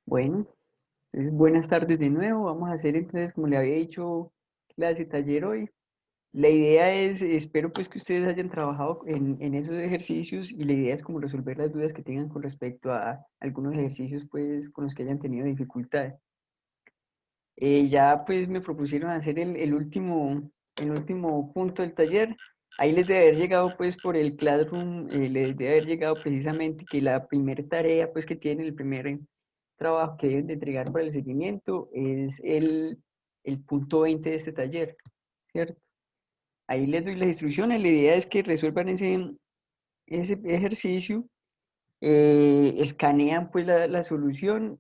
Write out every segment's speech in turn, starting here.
Bueno, entonces, buenas tardes de nuevo. Vamos a hacer entonces, como le había dicho, clase taller hoy. La idea es, espero pues que ustedes hayan trabajado en esos ejercicios y la idea es como resolver las dudas que tengan con respecto a algunos ejercicios pues con los que hayan tenido dificultades. Ya pues me propusieron hacer el último punto del taller. Ahí les debe haber llegado pues por el Classroom, les debe haber llegado precisamente que la primera tarea pues que tienen, el primer trabajo que deben de entregar para el seguimiento es el punto 20 de este taller, ¿cierto? Ahí les doy las instrucciones, la idea es que resuelvan ese ejercicio, escanean pues la solución,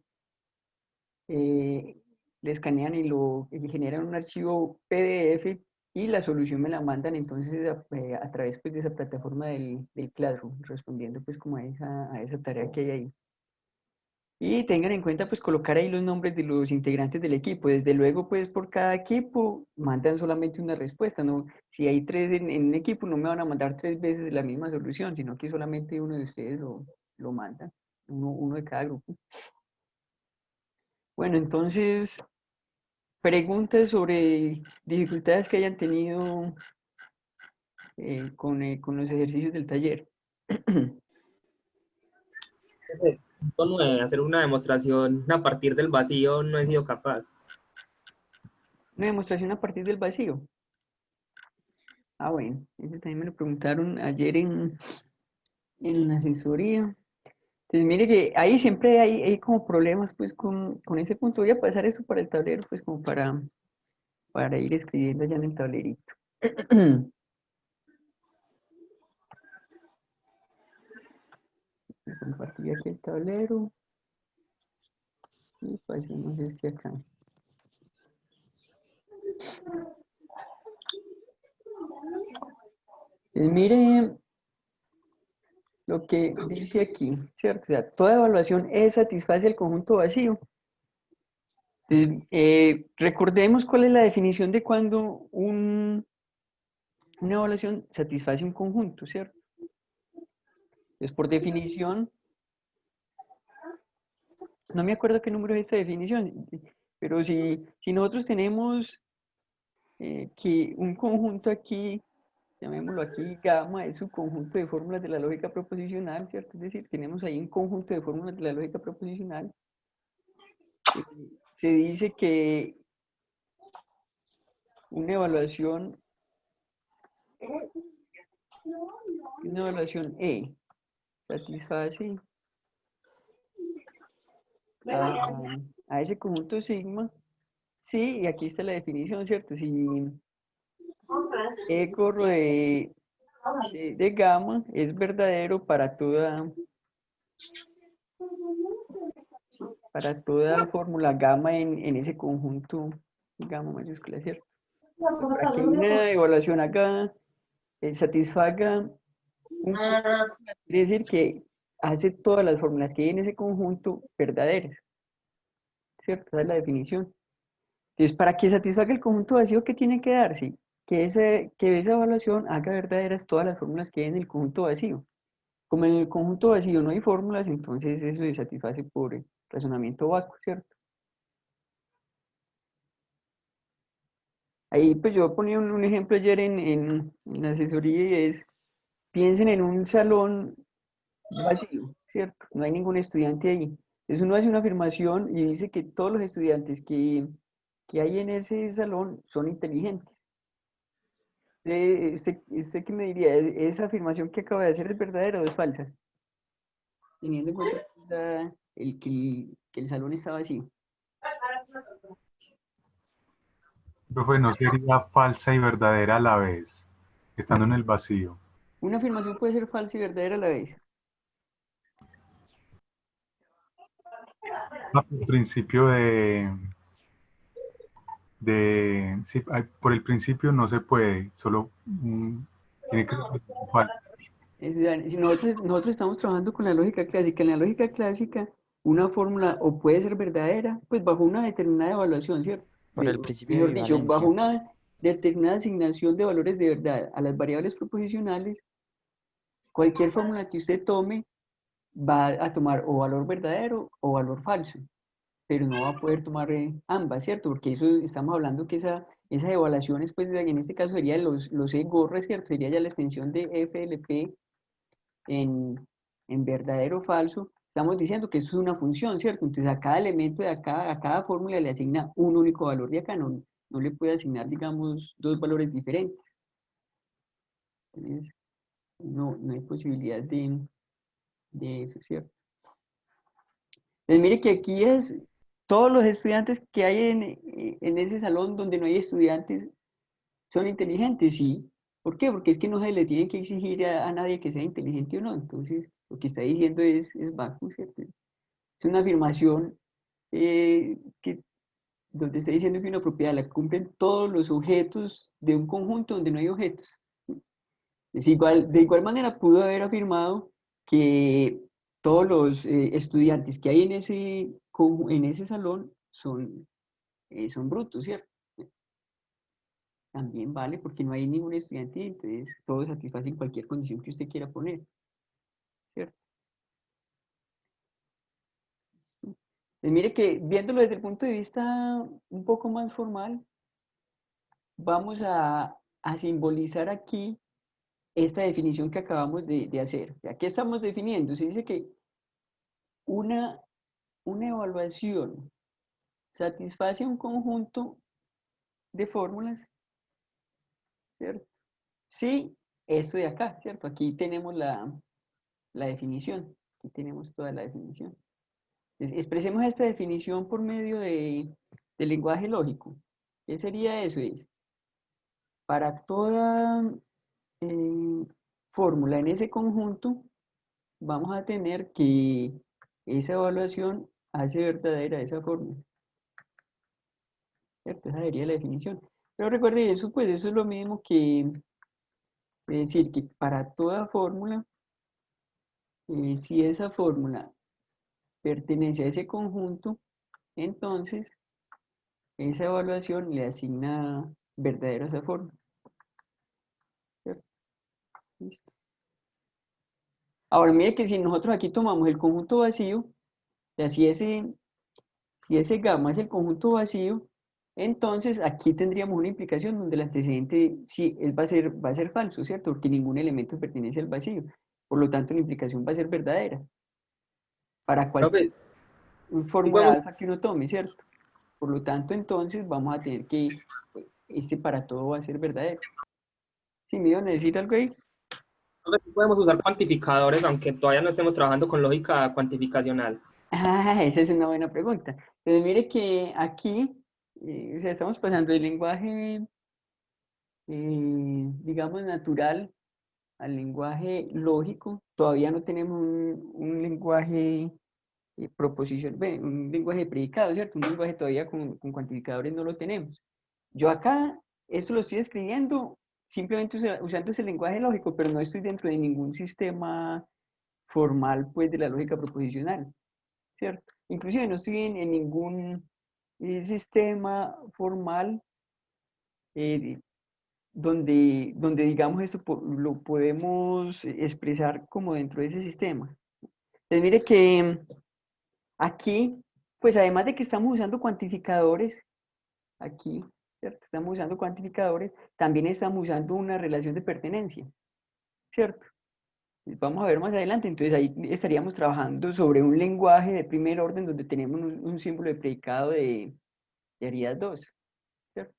eh, le escanean y generan un archivo PDF y la solución me la mandan entonces a través pues, de esa plataforma del Classroom, respondiendo pues como a esa tarea que hay ahí. Y tengan en cuenta pues colocar ahí los nombres de los integrantes del equipo. Desde luego pues por cada equipo mandan solamente una respuesta, ¿no? Si hay tres en un equipo no me van a mandar tres veces la misma solución, sino que solamente uno de ustedes lo manda, uno de cada grupo. Bueno, entonces preguntas sobre dificultades que hayan tenido con los ejercicios del taller. Punto 9, hacer una demostración a partir del vacío no he sido capaz. Una demostración a partir del vacío. Ah, bueno, ese también me lo preguntaron ayer en la asesoría. Entonces, mire que ahí siempre hay como problemas pues con ese punto. Voy a pasar eso para el tablero pues como para ir escribiendo ya en el tablerito. Compartir aquí el tablero y pasemos este acá. Entonces, mire lo que dice aquí, ¿cierto? O sea, toda evaluación satisface el conjunto vacío. Entonces, recordemos cuál es la definición de cuando una evaluación satisface un conjunto, ¿cierto? Entonces, por definición, no me acuerdo qué número es esta definición, pero si nosotros tenemos que un conjunto aquí, llamémoslo aquí gamma, es un conjunto de fórmulas de la lógica proposicional, ¿cierto? Es decir, tenemos ahí un conjunto de fórmulas de la lógica proposicional. Se dice que una evaluación satisface a ese conjunto sigma. Sí, y aquí está la definición, ¿cierto? Si E corro de gamma es verdadero para toda fórmula gamma en ese conjunto gamma mayúscula, ¿cierto? Para que una evaluación satisfaga un conjunto, quiere decir que hace todas las fórmulas que hay en ese conjunto verdaderas, ¿cierto? Esa es la definición. Entonces, para que satisfaga el conjunto vacío, ¿qué tiene que darse? Que esa evaluación haga verdaderas todas las fórmulas que hay en el conjunto vacío. Como en el conjunto vacío no hay fórmulas, entonces eso se satisface por razonamiento vacuo, ¿cierto? Ahí pues yo ponía un ejemplo ayer en la asesoría y es, piensen en un salón vacío, ¿cierto? No hay ningún estudiante ahí. Entonces uno hace una afirmación y dice que todos los estudiantes que hay en ese salón son inteligentes. ¿Usted qué me diría? ¿Esa afirmación que acaba de hacer es verdadera o es falsa? Teniendo en cuenta que el salón está vacío. Profe, ¿no sería falsa y verdadera a la vez, estando en el vacío? Una afirmación puede ser falsa y verdadera a la vez. Por principio sí, por el principio no se puede, solo Tiene que ser falso. Si nosotros estamos trabajando con la lógica clásica, en la lógica clásica, una fórmula o puede ser verdadera, pues bajo una determinada evaluación, ¿cierto? Por el principio de Mejor dicho, bajo bivalencia. una determinada asignación de valores de verdad a las variables proposicionales, cualquier fórmula que usted tome va a tomar o valor verdadero o valor falso, pero no va a poder tomar ambas, ¿cierto? Porque eso estamos hablando que esas evaluaciones, pues en este caso serían los E-GORRE, ¿cierto? Sería ya la extensión de FLP en verdadero o falso. Estamos diciendo que eso es una función, ¿cierto? Entonces a cada elemento de acá, a cada fórmula le asigna un único valor de acá, no le puede asignar, digamos, dos valores diferentes. Entonces, no hay posibilidad de eso, ¿cierto? Pues mire que aquí todos los estudiantes que hay en ese salón donde no hay estudiantes son inteligentes, sí. ¿Por qué? Porque es que no se le tiene que exigir a nadie que sea inteligente o no. Entonces, lo que está diciendo es vacuo, ¿cierto? Es una afirmación donde está diciendo que una propiedad la cumplen todos los objetos de un conjunto donde no hay objetos. De igual manera pudo haber afirmado que todos los estudiantes que hay en ese salón son brutos, ¿cierto? También vale porque no hay ningún estudiante, entonces todos satisfacen cualquier condición que usted quiera poner, ¿cierto? Pues mire que viéndolo desde el punto de vista un poco más formal, vamos a simbolizar aquí esta definición que acabamos de hacer. ¿Qué estamos definiendo? Se dice que una, una evaluación satisface un conjunto de fórmulas, ¿cierto? Sí, esto de acá, ¿cierto? Aquí tenemos la definición, aquí tenemos toda la definición. Expresemos esta definición por medio del lenguaje lógico. ¿Qué sería eso? Para toda fórmula en ese conjunto, vamos a tener que esa evaluación hace verdadera esa fórmula, ¿cierto? Esa sería la definición. Pero recuerde eso, pues eso es lo mismo que decir que para toda fórmula, si esa fórmula pertenece a ese conjunto, entonces esa evaluación le asigna verdadero a esa fórmula, ¿cierto? Listo. Ahora mire que si nosotros aquí tomamos el conjunto vacío, o sea, si ese gamma es el conjunto vacío, entonces aquí tendríamos una implicación donde el antecedente sí, va a ser falso, ¿cierto? Porque ningún elemento pertenece al vacío. Por lo tanto, la implicación va a ser verdadera para cualquier Profe, sí fórmula podemos, alfa que uno tome, ¿cierto? Por lo tanto, entonces vamos a tener que, para todo va a ser verdadero. ¿Sí me iban a decir algo ahí? profe, sí podemos usar cuantificadores, aunque todavía no estemos trabajando con lógica cuantificacional. Ah, esa es una buena pregunta. Entonces, mire que aquí, o sea, estamos pasando del lenguaje, digamos, natural al lenguaje lógico. Todavía no tenemos un lenguaje un lenguaje de predicado, ¿cierto? Un lenguaje todavía con cuantificadores no lo tenemos. Yo acá, esto lo estoy escribiendo simplemente usando ese lenguaje lógico, pero no estoy dentro de ningún sistema formal, pues, de la lógica proposicional, ¿cierto? Inclusive no estoy en ningún sistema formal eh, donde digamos eso lo podemos expresar como dentro de ese sistema. Entonces mire que aquí, pues además de que estamos usando cuantificadores, aquí, ¿cierto? Estamos usando cuantificadores, también estamos usando una relación de pertenencia, ¿cierto? Vamos a ver más adelante, entonces ahí estaríamos trabajando sobre un lenguaje de primer orden donde tenemos un símbolo de predicado de Arias 2, ¿cierto?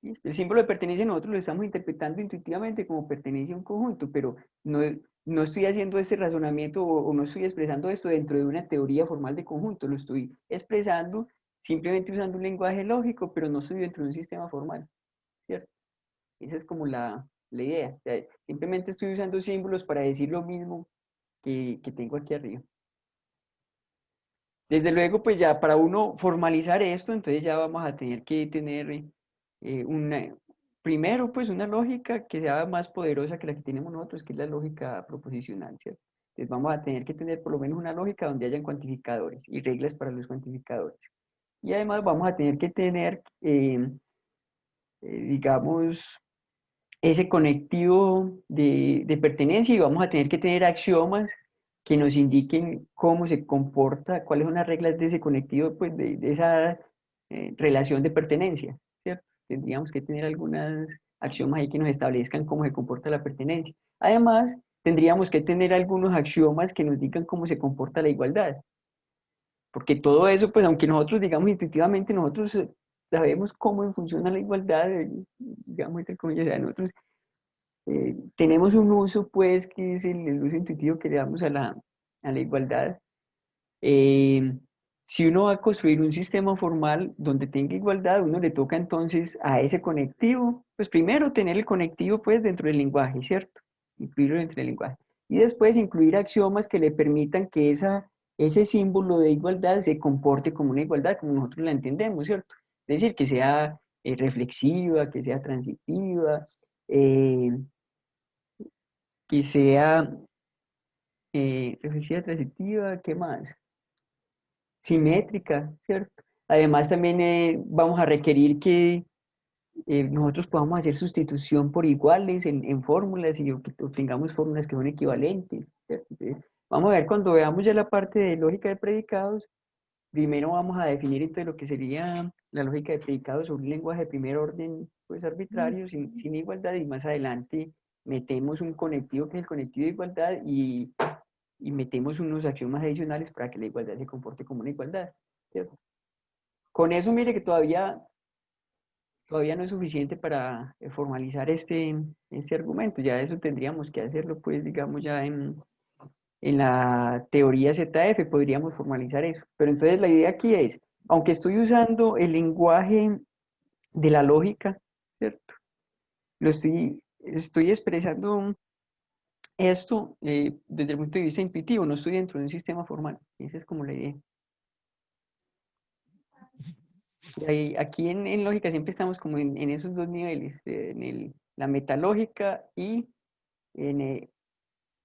¿Listo? El símbolo de pertenencia nosotros lo estamos interpretando intuitivamente como pertenencia a un conjunto, pero no estoy haciendo este razonamiento o no estoy expresando esto dentro de una teoría formal de conjunto, lo estoy expresando simplemente usando un lenguaje lógico, pero no estoy dentro de un sistema formal, ¿cierto? Esa es como la idea. O sea, simplemente estoy usando símbolos para decir lo mismo que tengo aquí arriba. Desde luego, pues ya para uno formalizar esto, entonces ya vamos a tener que tener una, primero, pues una lógica que sea más poderosa que la que tenemos nosotros, que es la lógica proposicional, ¿cierto? Entonces vamos a tener que tener por lo menos una lógica donde hayan cuantificadores y reglas para los cuantificadores. Y además vamos a tener que tener, digamos, ese conectivo de pertenencia y vamos a tener que tener axiomas que nos indiquen cómo se comporta, cuáles son las reglas de ese conectivo, pues de esa relación de pertenencia, ¿cierto? Tendríamos que tener algunas axiomas ahí que nos establezcan cómo se comporta la pertenencia. Además, tendríamos que tener algunos axiomas que nos digan cómo se comporta la igualdad. Porque todo eso, pues aunque nosotros digamos intuitivamente, nosotros sabemos cómo funciona la igualdad, digamos entre comillas, o sea, nosotros tenemos un uso, pues, que es el uso intuitivo que le damos a la igualdad. Eh, si uno va a construir un sistema formal donde tenga igualdad, uno le toca entonces a ese conectivo, pues primero tener el conectivo, pues, dentro del lenguaje, ¿cierto? Incluirlo dentro del lenguaje. Y después incluir axiomas que le permitan que ese símbolo de igualdad se comporte como una igualdad, como nosotros la entendemos, ¿cierto? Es decir, que sea reflexiva, que sea transitiva, eh, que sea reflexiva, transitiva, ¿qué más? Simétrica, ¿cierto? Además también vamos a requerir que nosotros podamos hacer sustitución por iguales en fórmulas y que obtengamos fórmulas que son equivalentes, ¿cierto? Entonces, vamos a ver cuando veamos ya la parte de lógica de predicados, primero vamos a definir entonces lo que sería la lógica de predicados sobre un lenguaje de primer orden, pues arbitrario, sin igualdad, y más adelante metemos un conectivo que es el conectivo de igualdad y metemos unos axiomas adicionales para que la igualdad se comporte como una igualdad, ¿cierto? Con eso, mire que todavía no es suficiente para formalizar este argumento, ya eso tendríamos que hacerlo, pues, digamos, ya en la teoría ZF podríamos formalizar eso. Pero entonces la idea aquí es, aunque estoy usando el lenguaje de la lógica, ¿cierto? Estoy expresando esto desde el punto de vista intuitivo, no estoy dentro de un sistema formal. Esa es como la idea. Aquí en lógica siempre estamos como en esos dos niveles, la metalógica y en,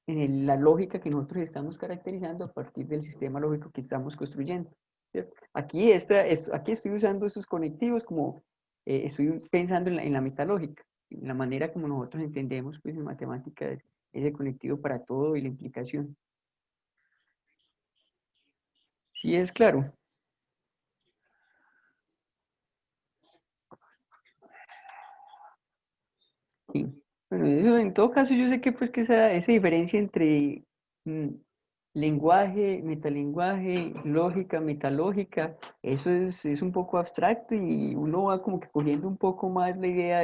la lógica que nosotros estamos caracterizando a partir del sistema lógico que estamos construyendo, ¿cierto? Aquí estoy usando estos conectivos como estoy pensando en la metalógica, en la manera como nosotros entendemos pues, en matemáticas ese conectivo para todo y la implicación. Sí es claro. Sí. Bueno, eso, en todo caso yo sé que pues que esa diferencia entre mm, lenguaje, metalenguaje, lógica, metalógica, eso es un poco abstracto y uno va como que cogiendo un poco más la idea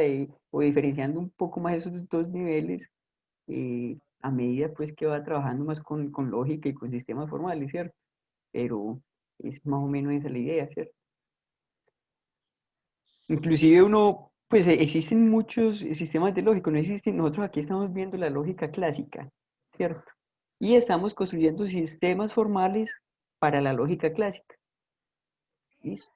o diferenciando un poco más esos dos niveles a medida pues que va trabajando más con lógica y con sistemas formales, ¿cierto? Pero es más o menos esa la idea, ¿cierto? Inclusive uno, pues existen muchos sistemas de lógica, no existen, nosotros aquí estamos viendo la lógica clásica, ¿cierto? Y estamos construyendo sistemas formales para la lógica clásica, ¿listo?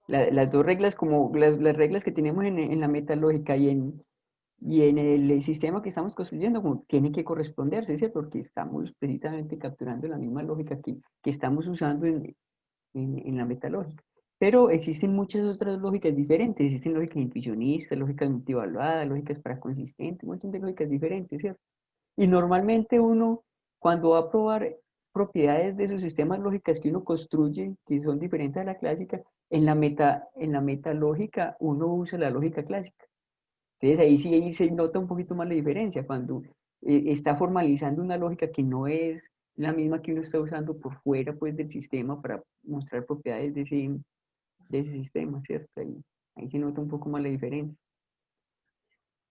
Las dos reglas, como las reglas que tenemos en la metalógica y en el sistema que estamos construyendo, como tienen que corresponderse, ¿cierto? Porque estamos precisamente capturando la misma lógica que estamos usando en la metalógica. Pero existen muchas otras lógicas diferentes, existen lógicas intuicionistas, lógicas multievaluadas, lógicas para consistentes, un montón de lógicas diferentes, ¿cierto? Y normalmente uno, cuando va a probar propiedades de esos sistemas lógicas que uno construye, que son diferentes a la clásica, en la metalógica uno usa la lógica clásica. Entonces ahí se nota un poquito más la diferencia, cuando está formalizando una lógica que no es la misma que uno está usando por fuera pues, del sistema para mostrar propiedades de ese sistema, ¿cierto? Ahí se nota un poco más la diferencia.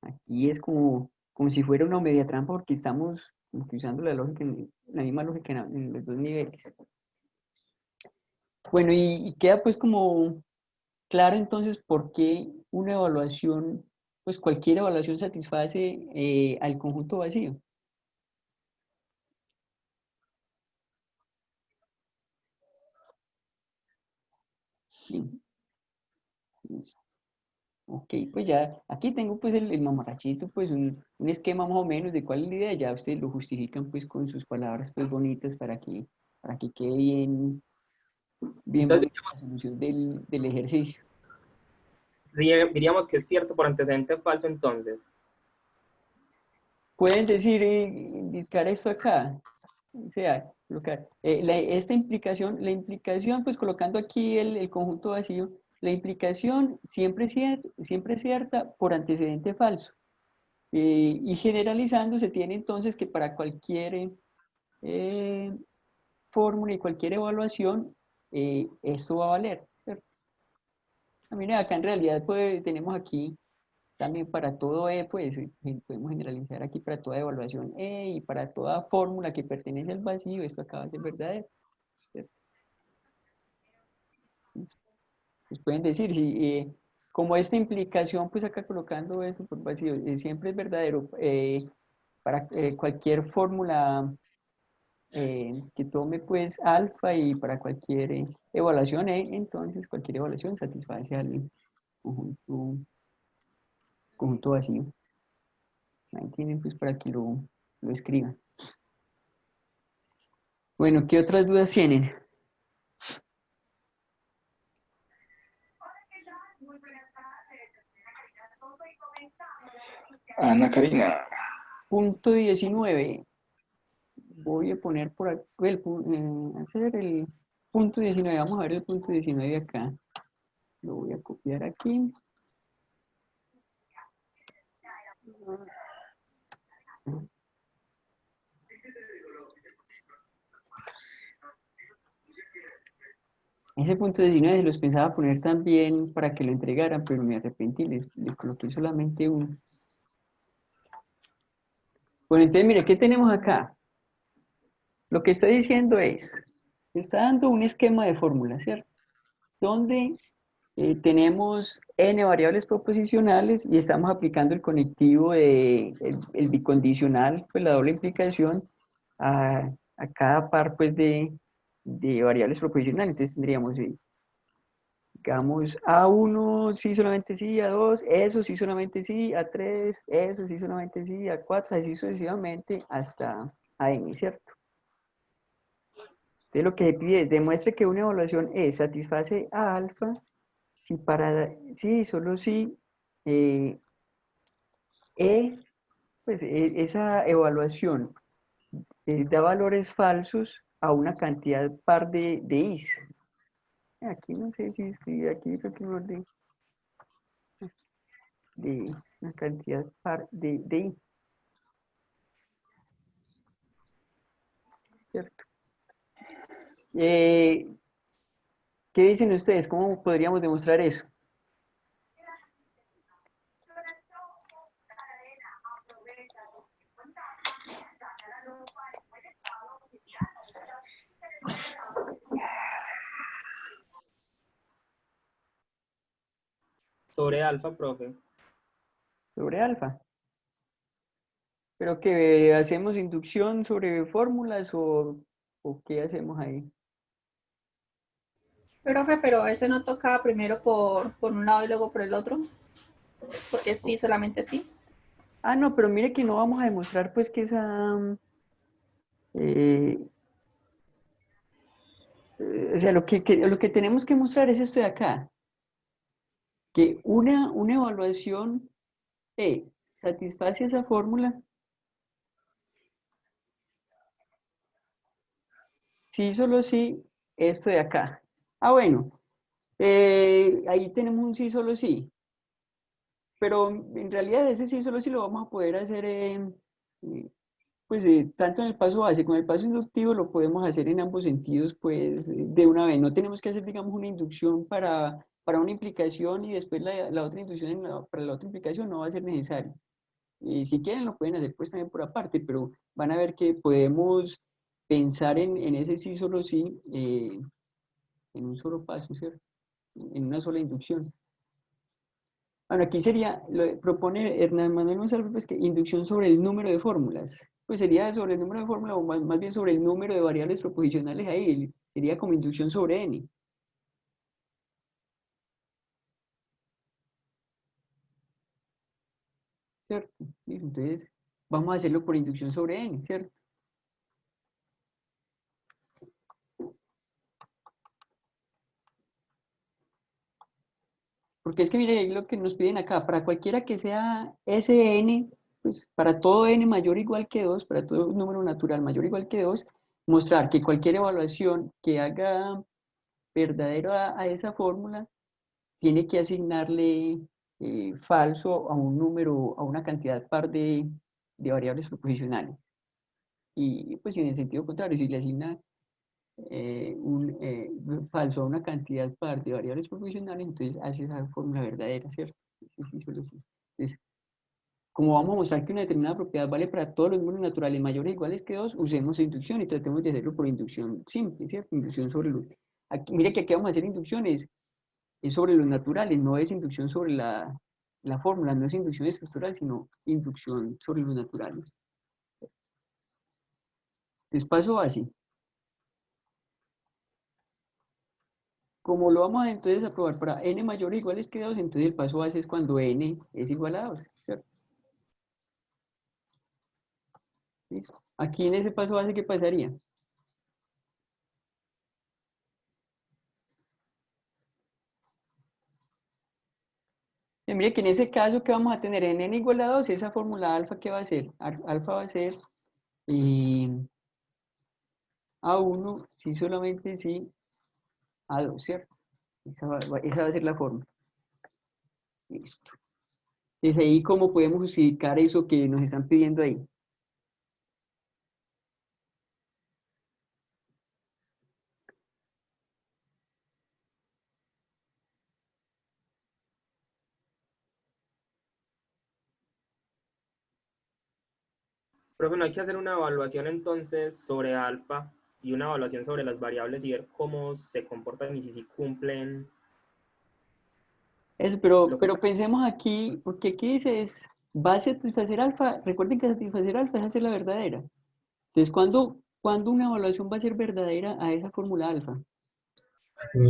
Aquí es como si fuera una media trampa porque estamos como que usando la misma lógica en los dos niveles. Bueno, y queda pues como claro entonces por qué una evaluación, pues cualquier evaluación satisface al conjunto vacío. Sí. Ok, pues ya aquí tengo pues el mamarrachito, pues un esquema más o menos de cuál es la idea, ya ustedes lo justifican pues con sus palabras pues bonitas para que quede bien, bien Entonces, bonita la solución del ejercicio. diríamos que es cierto por antecedente falso entonces. Pueden decir, indicar esto acá, o sea, colocar, esta implicación, la implicación, pues colocando aquí el conjunto vacío, la implicación siempre es cierta por antecedente falso. Y generalizando se tiene entonces que para cualquier eh, fórmula y cualquier evaluación, esto va a valer, ¿cierto? Mira, acá en realidad pues, tenemos aquí también para todo E, pues podemos generalizar aquí para toda evaluación E y para toda fórmula que pertenece al vacío, esto acaba de ser verdadero, ¿cierto? Pues pueden decir, si, como esta implicación, pues acá colocando eso por vacío, siempre es verdadero para cualquier fórmula que tome pues alfa y para cualquier evaluación E, entonces cualquier evaluación satisface al conjunto, conjunto vacío. Ahí tienen pues para que lo escriban. Bueno, ¿qué otras dudas tienen? Ana Karina, Punto 19. Voy a poner por aquí hacer el punto 19. Vamos a ver el punto 19 acá. Lo voy a copiar aquí. Ese punto 19 los pensaba poner también para que lo entregaran, pero me arrepentí, les coloqué solamente uno. Bueno, entonces mire, ¿qué tenemos acá? Lo que está diciendo es, está dando un esquema de fórmula, ¿cierto? Donde tenemos n variables proposicionales y estamos aplicando el conectivo de el bicondicional, pues la doble implicación a cada par pues de variables proposicionales. Entonces tendríamos, digamos, A1 sí solamente sí, A2, eso sí solamente sí, A3, eso sí solamente sí, A4, así sucesivamente hasta a n, ¿cierto? Entonces lo que se pide es demuestre que una evaluación satisface a alfa si para sí, solo si eh, pues, esa evaluación da valores falsos a una cantidad par de is. Aquí no sé si escribe, aquí creo que no de una cantidad par de i, ¿cierto? Eh, ¿Qué dicen ustedes? ¿Cómo podríamos demostrar eso? Sobre alfa, profe. Sobre alfa. ¿Pero que hacemos inducción sobre fórmulas o qué hacemos ahí? Profe, pero ese no toca primero por un lado y luego por el otro, porque sí, solamente sí. Ah, no, pero mire que no vamos a demostrar pues que esa... eh, o sea, lo que tenemos que mostrar es esto de acá, que una evaluación satisface esa fórmula sí, solo sí, esto de acá. Ah, bueno, ahí tenemos un sí, solo sí, pero en realidad ese sí, solo sí lo vamos a poder hacer eh, pues tanto en el paso básico como en el paso inductivo lo podemos hacer en ambos sentidos, pues de una vez. No tenemos que hacer, digamos, una inducción para una implicación y después la otra inducción para la otra implicación no va a ser necesario. Si quieren lo pueden hacer pues también por aparte, pero van a ver que podemos pensar en ese sí, solo sí, en un solo paso, ¿cierto? En una sola inducción. Bueno, aquí sería, propone Hernán Manuel González, pues que inducción sobre el número de fórmulas. Pues sería sobre el número de fórmulas o más bien sobre el número de variables proposicionales ahí. Sería como inducción sobre n. ¿cierto? Listo, entonces, vamos a hacerlo por inducción sobre n, ¿cierto? Porque es que mire, ahí lo que nos piden acá, para cualquiera que sea Sn, pues para todo n mayor o igual que 2, para todo número natural mayor o igual que 2, mostrar que cualquier evaluación que haga verdadero a esa fórmula tiene que asignarle falso a un número, a una cantidad par de variables proposicionales. Y pues en el sentido contrario, si le asigna un falso a una cantidad par de variables proposicionales, entonces hace esa fórmula verdadera, ¿cierto? Sí, sí, solo sí. Entonces, como vamos a mostrar que una determinada propiedad vale para todos los números naturales mayores o iguales que 2, usemos inducción y tratemos de hacerlo por inducción simple, ¿cierto? Inducción sobre los... Aquí, mire que aquí vamos a hacer inducciones, es sobre los naturales, no es inducción sobre la fórmula, no es inducción estructural, sino inducción sobre los naturales. Entonces, paso así. Como lo vamos a entonces a probar para n mayor o iguales que 2, entonces el paso base es cuando n es igual a 2, ¿cierto? ¿Listo? Aquí en ese paso base, ¿qué pasaría? Mire que en ese caso, ¿qué vamos a tener? En n igual a 2, esa fórmula alfa, ¿qué va a ser? Alfa va a ser A1, si solamente si A2, ¿cierto? Esa va a ser la fórmula. Listo. Entonces ahí, ¿cómo podemos justificar eso que nos están pidiendo ahí? Profe, no hay que hacer una evaluación entonces sobre alfa y una evaluación sobre las variables y ver cómo se comportan y si cumplen Eso, pero, lo que pero está. pensemos aquí, porque aquí dice es, va a satisfacer alfa, recuerden que satisfacer alfa es hacer la verdadera. Entonces, ¿cuándo una evaluación va a ser verdadera a esa fórmula alfa?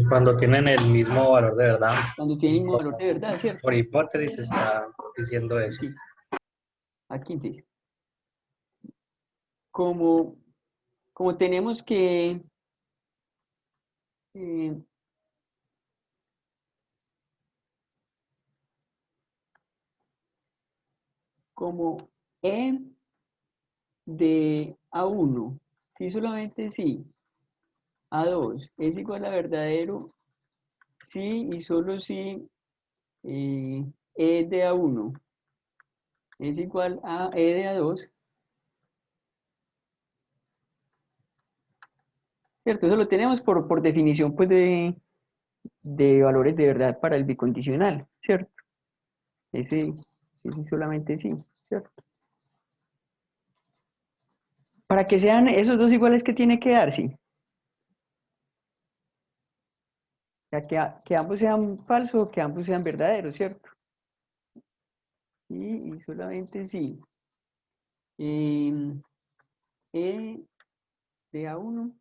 Cuando tienen el mismo valor de verdad. Cuando tiene el mismo valor de verdad, ¿cierto? Por hipótesis se está diciendo eso. Aquí, aquí dice. Como, como tenemos que eh, como E de A1, si solamente si A2 es igual a verdadero, si y solo si E de A1 es igual a E de A2, ¿cierto? Eso lo tenemos por definición pues, de valores de verdad para el bicondicional, ¿cierto? Ese solamente sí, ¿cierto? Para que sean esos dos iguales que tiene que dar, sí. O sea, que ambos sean falsos o que ambos sean verdaderos, ¿cierto? Sí, y solamente sí. E de A1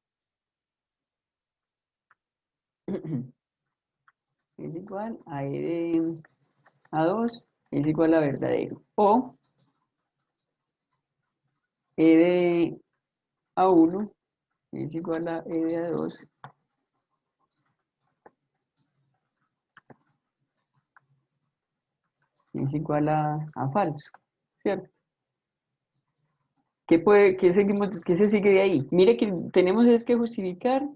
es igual a E de A2 es igual a verdadero. O E de A1 es igual a E de A2 es igual a falso, ¿cierto? ¿Qué se sigue de ahí? Mire que tenemos es que justificar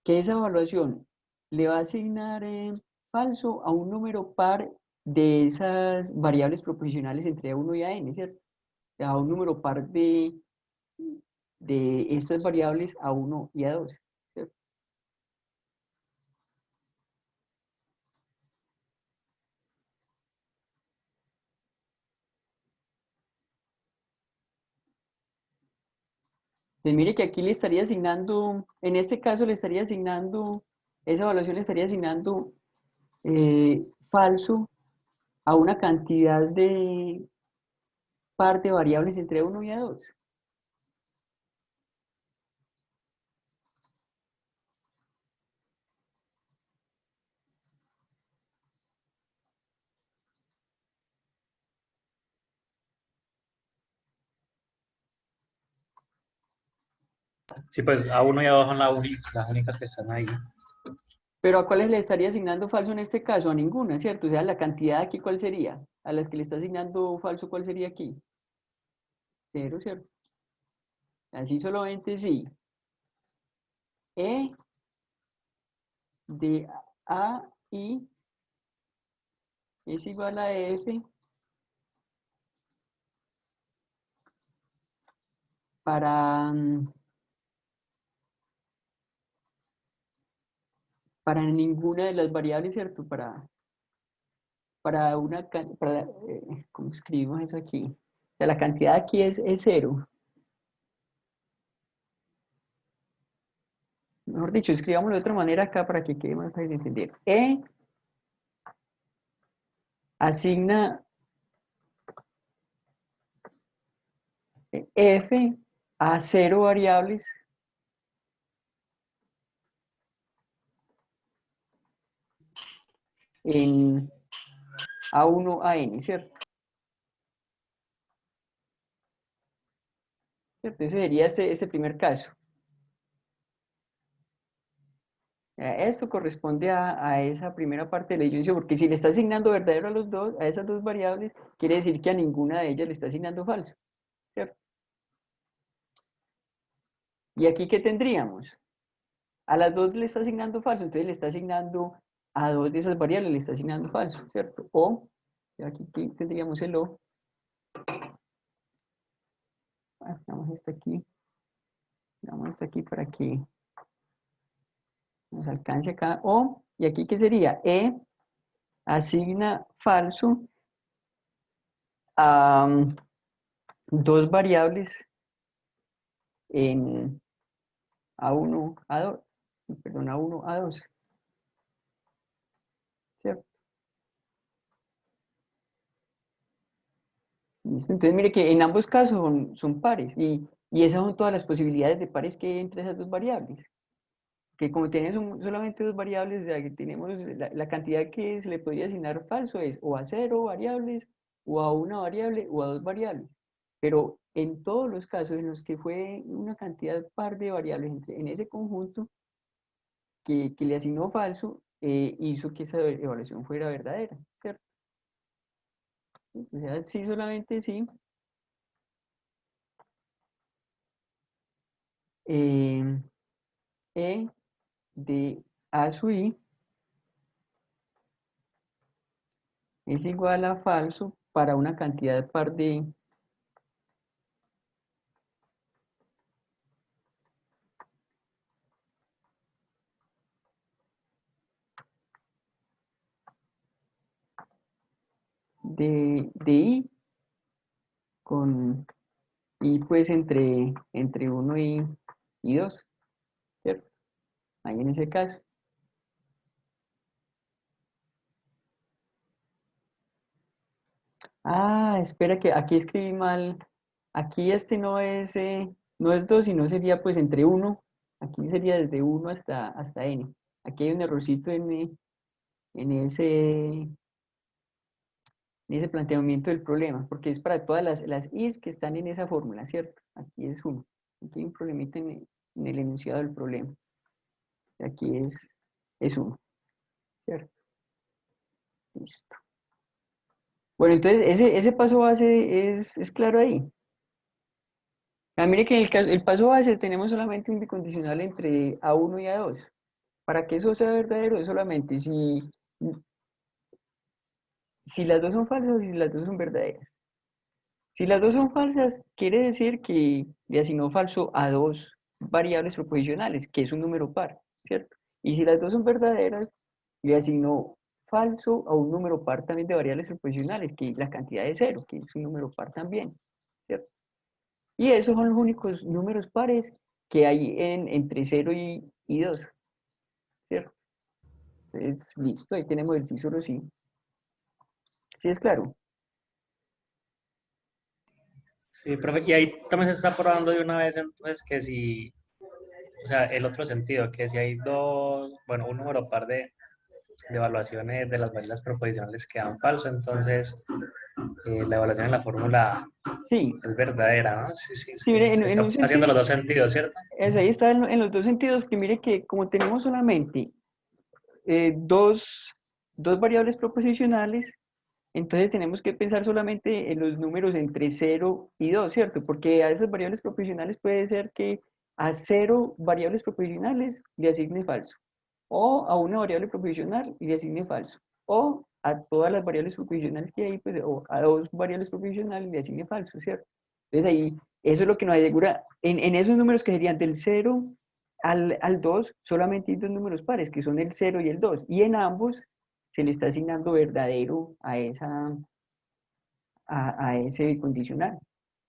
que esa evaluación le va a asignar falso a un número par de esas variables proposicionales entre A1 y AN, ¿cierto? O sea, a un número par de estas variables A1 y A2, ¿cierto? Entonces, mire que aquí le estaría asignando, en este caso le estaría asignando, esa evaluación le estaría asignando falso a una cantidad de par de variables entre A1 y A2. Sí, pues A1 y A2 son las únicas que están ahí. Pero ¿a cuáles le estaría asignando falso en este caso? A ninguna, ¿cierto? O sea, la cantidad aquí, ¿cuál sería? A las que le está asignando falso, ¿cuál sería aquí? Cero, ¿cierto? Así solamente sí. E de A y es igual a F para, para ninguna de las variables, ¿cierto? Para una, ¿cómo escribimos eso aquí? O sea, la cantidad aquí es cero. Mejor dicho, escribámoslo de otra manera acá para que quede más fácil de entender. E asigna F a cero variables en A1 a N, ¿cierto? ¿Cierto? Ese sería este primer caso. Esto corresponde a esa primera parte de la disyunción, porque si le está asignando verdadero a los dos, a esas dos variables, quiere decir que a ninguna de ellas le está asignando falso, ¿cierto? ¿Y aquí qué tendríamos? A las dos le está asignando falso, entonces le está asignando a dos de esas variables, le está asignando falso, ¿cierto? O, y aquí tendríamos el O. Damos esto aquí para que nos alcance acá. O, y aquí ¿qué sería? E asigna falso a dos variables en A1, A2, perdón, A1, A2, ¿cierto? ¿Listo? Entonces mire que en ambos casos son pares y esas son todas las posibilidades de pares que hay entre esas dos variables. Que como tenemos solamente dos variables, o sea, que tenemos la cantidad que se le podría asignar falso es o a cero variables, o a una variable, o a dos variables. Pero en todos los casos en los que fue una cantidad par de variables en ese conjunto que le asignó falso, hizo que esa evaluación fuera verdadera, ¿cierto? O sea, sí, solamente sí. E de A sub I es igual a falso para una cantidad par de I con I pues entre 1 y 2, ¿cierto? Ahí en ese caso. Ah, espera que aquí escribí mal. Aquí este no es 2 sino sería pues entre 1. Aquí sería desde 1 hasta N. Aquí hay un errorcito en ese planteamiento del problema, porque es para todas las i's que están en esa fórmula, ¿cierto? Aquí es 1. Aquí hay un problemita en el enunciado del problema. Aquí es 1, ¿cierto? Listo. Bueno, entonces ese paso base es claro ahí. Ah, mire que en el paso base tenemos solamente un bicondicional entre A1 y A2. Para que eso sea verdadero es solamente si las dos son falsas y si las dos son verdaderas. Si las dos son falsas, quiere decir que le asignó falso a dos variables proposicionales, que es un número par, ¿cierto? Y si las dos son verdaderas, le asignó falso a un número par también de variables proposicionales, que la cantidad es cero, que es un número par también, ¿cierto? Y esos son los únicos números pares que hay entre cero y 2, ¿cierto? Entonces, listo, ahí tenemos el sí solo sí. ¿Sí es claro? Sí, profe, y ahí también se está probando de una vez entonces que o sea, el otro sentido, que si hay dos, bueno, un número par evaluaciones de las variables proposicionales que dan falso, entonces la evaluación en la fórmula Sí, es verdadera, ¿no? Sí, sí, sí, sí. mire, Se en está un haciendo sentido, los dos sentidos, ¿cierto? ahí está en los dos sentidos, que mire que como tenemos solamente dos variables proposicionales, entonces tenemos que pensar solamente en los números entre 0 y 2, ¿cierto? Porque a esas variables proposicionales puede ser que a 0 variables proposicionales le asigne falso, o a una variable proposicional y le asigne falso, o a todas las variables proposicionales que hay, pues, o a 2 variables proposicionales y le asigne falso, ¿cierto? Entonces ahí, eso es lo que nos asegura, en esos números que serían del 0 al 2, solamente hay dos números pares, que son el 0 y el 2, y en ambos se le está asignando verdadero a ese condicional,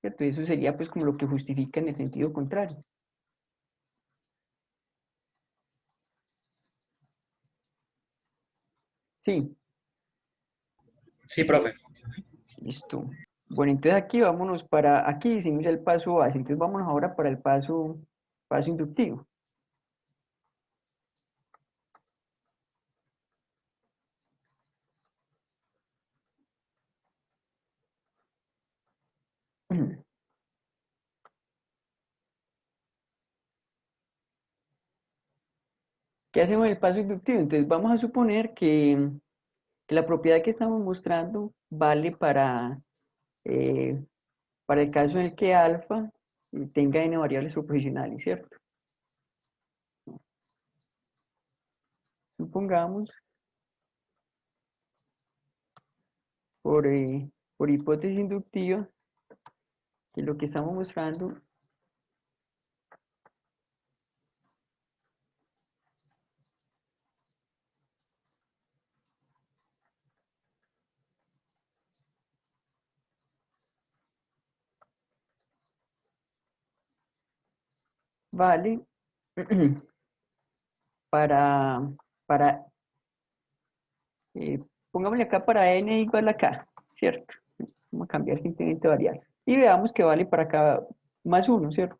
¿cierto? Eso sería pues como lo que justifica en el sentido contrario. Sí, Sí, profe. listo. Bueno, entonces aquí vámonos para, aquí hicimos ya el paso base, entonces vámonos ahora para el paso inductivo. ¿Qué hacemos en el paso inductivo? Entonces vamos a suponer que la propiedad que estamos mostrando vale para el caso en el que alfa tenga n variables proposicionales, ¿cierto? Supongamos, por hipótesis inductiva, que lo que estamos mostrando vale para, para eh, pongámosle acá para n igual a k, ¿cierto? Vamos a cambiar simplemente variable. Y veamos que vale para k más 1, ¿cierto?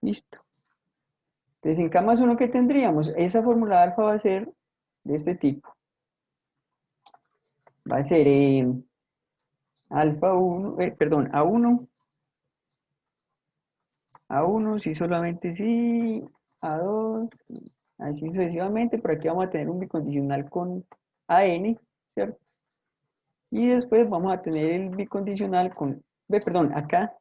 Listo. Entonces en k más 1, ¿qué tendríamos? Esa fórmula de alfa va a ser de este tipo. Va a ser alfa 1, perdón, A1, sí, solamente sí, A2, así sucesivamente. Por aquí vamos a tener un bicondicional con AN, ¿cierto? Y después vamos a tener el bicondicional con, perdón, acá.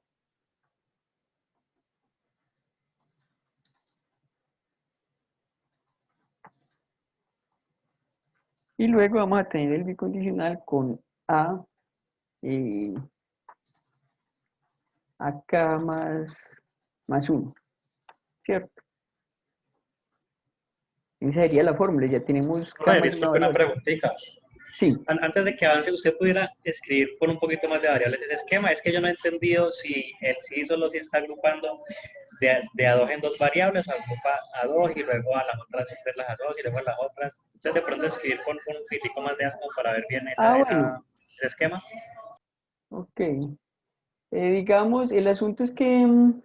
Y luego vamos a tener el bicondicional con eh, acá más 1, ¿cierto? Esa sería la fórmula, ya tenemos K Profe, más una disculpe una variable. preguntita. Sí, Antes de que avance, ¿usted pudiera escribir con un poquito más de variables ese esquema? Es que yo no he entendido si el sí solo se está agrupando de a dos en dos variables, o agrupa a dos y luego a las otras verlas a dos y luego a las otras. Entonces, de pronto escribir con un poquitico más de asco para ver bien bueno, ese esquema. ok. Digamos, el asunto es que en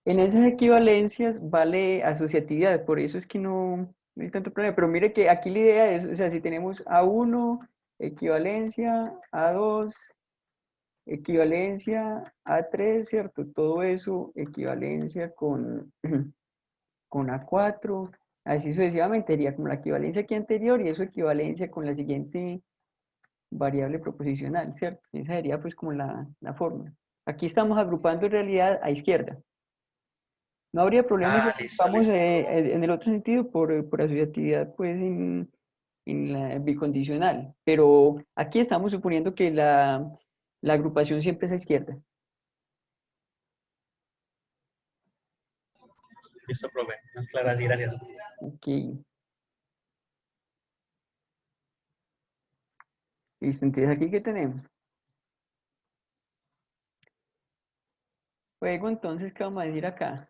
esas equivalencias vale asociatividad, por eso es que no hay tanto problema. Pero mire que aquí la idea es, o sea, si tenemos A1, equivalencia, A2, equivalencia, A3, ¿cierto? Todo eso, equivalencia con A4, así sucesivamente, sería como la equivalencia aquí anterior y eso equivalencia con la siguiente variable proposicional, ¿cierto? Esa sería pues como la fórmula. Aquí estamos agrupando en realidad a izquierda. No habría problema si Ah, listo, agrupamos listo. en el otro sentido por asociatividad pues en la bicondicional, pero aquí estamos suponiendo que la agrupación siempre es a izquierda. Listo, profe. Más claras, sí, gracias. Ok, listo, entonces aquí ¿qué tenemos? Luego entonces, ¿qué vamos a decir acá?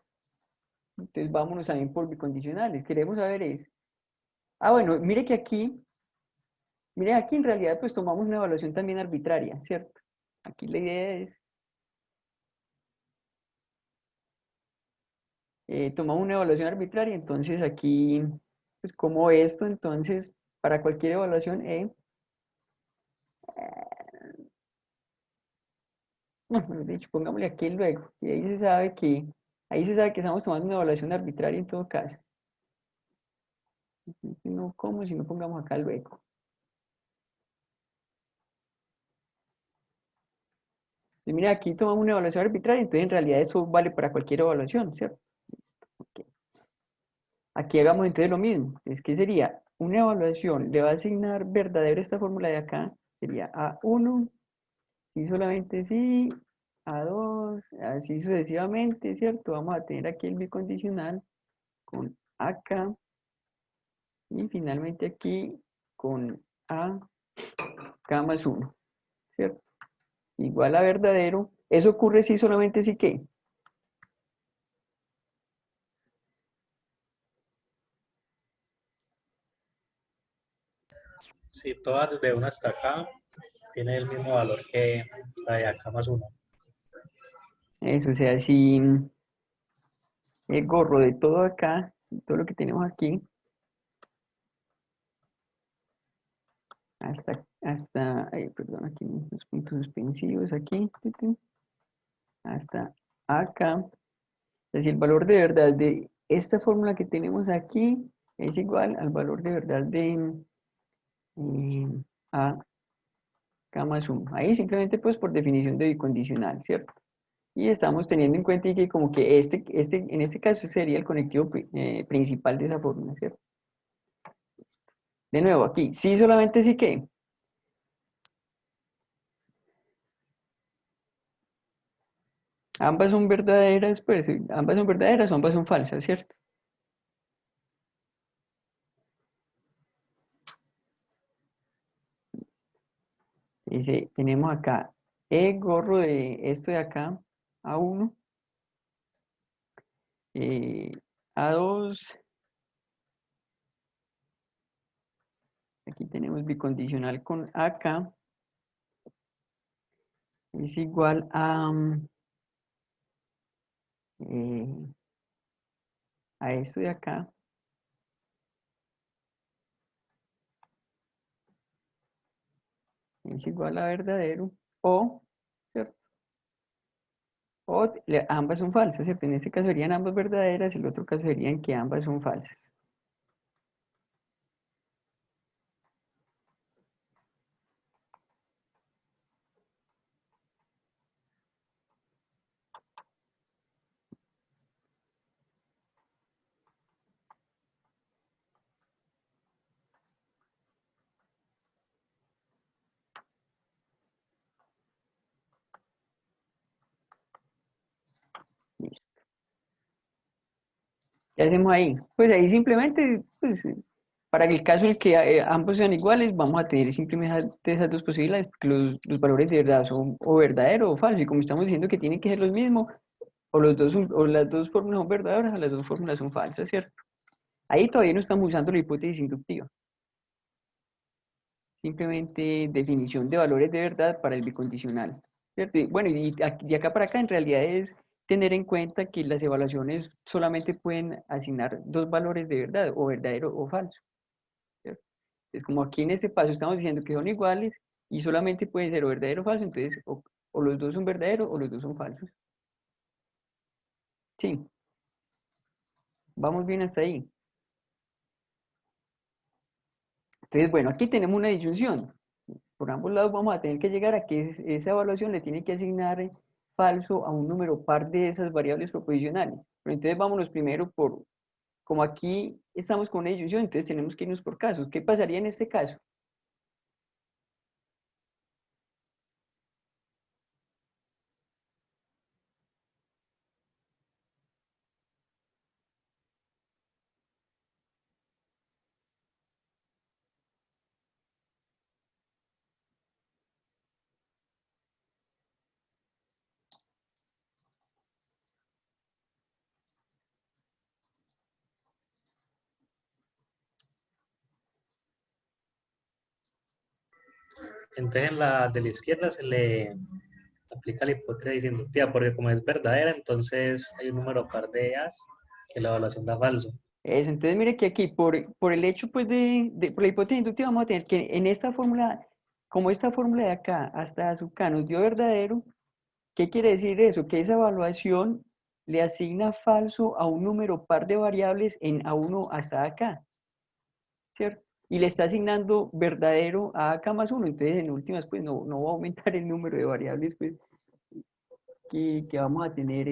Entonces vámonos también por bicondicionales. Queremos saber es, bueno, mire que aquí Mire, aquí en realidad pues tomamos una evaluación también arbitraria, ¿cierto? Aquí la idea es, tomamos una evaluación arbitraria, entonces aquí, pues como esto, entonces, para cualquier evaluación no, mejor dicho, pongámosle aquí el luego, y ahí se sabe que estamos tomando una evaluación arbitraria en todo caso. No como si no pongamos acá luego. Y mira, aquí tomamos una evaluación arbitraria, entonces en realidad eso vale para cualquier evaluación, ¿cierto? Ok. Aquí hagamos entonces lo mismo. Es que sería una evaluación, le va a asignar verdadero esta fórmula de acá, sería A1, sí solamente sí, A2, así sucesivamente, ¿cierto? Vamos a tener aquí el bicondicional con acá y finalmente aquí con A K más 1, ¿cierto? Igual a verdadero. Eso ocurre si solamente si que. Si todas desde 1 hasta acá tienen el mismo valor que la de acá más 1. Eso, o sea, si el gorro de todo acá, todo lo que tenemos aquí, perdón, aquí los puntos suspensivos, aquí, hasta acá. Es decir, el valor de verdad de esta fórmula que tenemos aquí es igual al valor de verdad de A K más 1. Ahí simplemente pues por definición de bicondicional, ¿cierto? Y estamos teniendo en cuenta que como que en este caso sería el conectivo principal de esa fórmula, ¿cierto? De nuevo, aquí, sí solamente sí que. Ambas son verdaderas, pues, ambas son verdaderas o ambas son falsas, ¿cierto? Dice, tenemos acá el gorro de esto de acá, A1, eh, A2, aquí tenemos bicondicional con acá, es igual eh, a esto de acá, es igual a verdadero, o, ¿cierto? O ambas son falsas, ¿cierto? En este caso serían ambas verdaderas, y en el otro caso serían que ambas son falsas. Listo. ¿Qué hacemos ahí? Pues ahí simplemente, pues, para el caso en el que ambos sean iguales, vamos a tener simplemente esas dos posibilidades, porque los valores de verdad son o verdadero o falso, y como estamos diciendo que tienen que ser los mismos, o las dos fórmulas son verdaderas o las dos fórmulas son falsas, ¿cierto? Ahí todavía no estamos usando la hipótesis inductiva, simplemente definición de valores de verdad para el bicondicional, ¿cierto? Y bueno, y de acá para acá en realidad es tener en cuenta que las evaluaciones solamente pueden asignar dos valores de verdad, o verdadero o falso, ¿cierto? Es como aquí en este paso estamos diciendo que son iguales y solamente pueden ser o verdadero o falso, entonces o los dos son verdaderos o los dos son falsos. Sí, vamos bien hasta ahí. Entonces, bueno, aquí tenemos una disyunción. Por ambos lados vamos a tener que llegar a que esa evaluación le tiene que asignar falso a un número par de esas variables proposicionales. Pero entonces vámonos primero por, como aquí estamos con una disyunción, entonces tenemos que irnos por casos. ¿Qué pasaría en este caso? Entonces en la de la izquierda se le aplica la hipótesis inductiva, porque como es verdadera, entonces hay un número par de A's que la evaluación da falso. Eso, entonces mire que aquí por el hecho pues por la hipótesis inductiva vamos a tener que en esta fórmula, como esta fórmula de acá hasta su K nos dio verdadero, ¿qué quiere decir eso? Que esa evaluación le asigna falso a un número par de variables en A1 hasta acá, ¿cierto? Y le está asignando verdadero a acá más 1, entonces en últimas pues no va a aumentar el número de variables pues que vamos a tener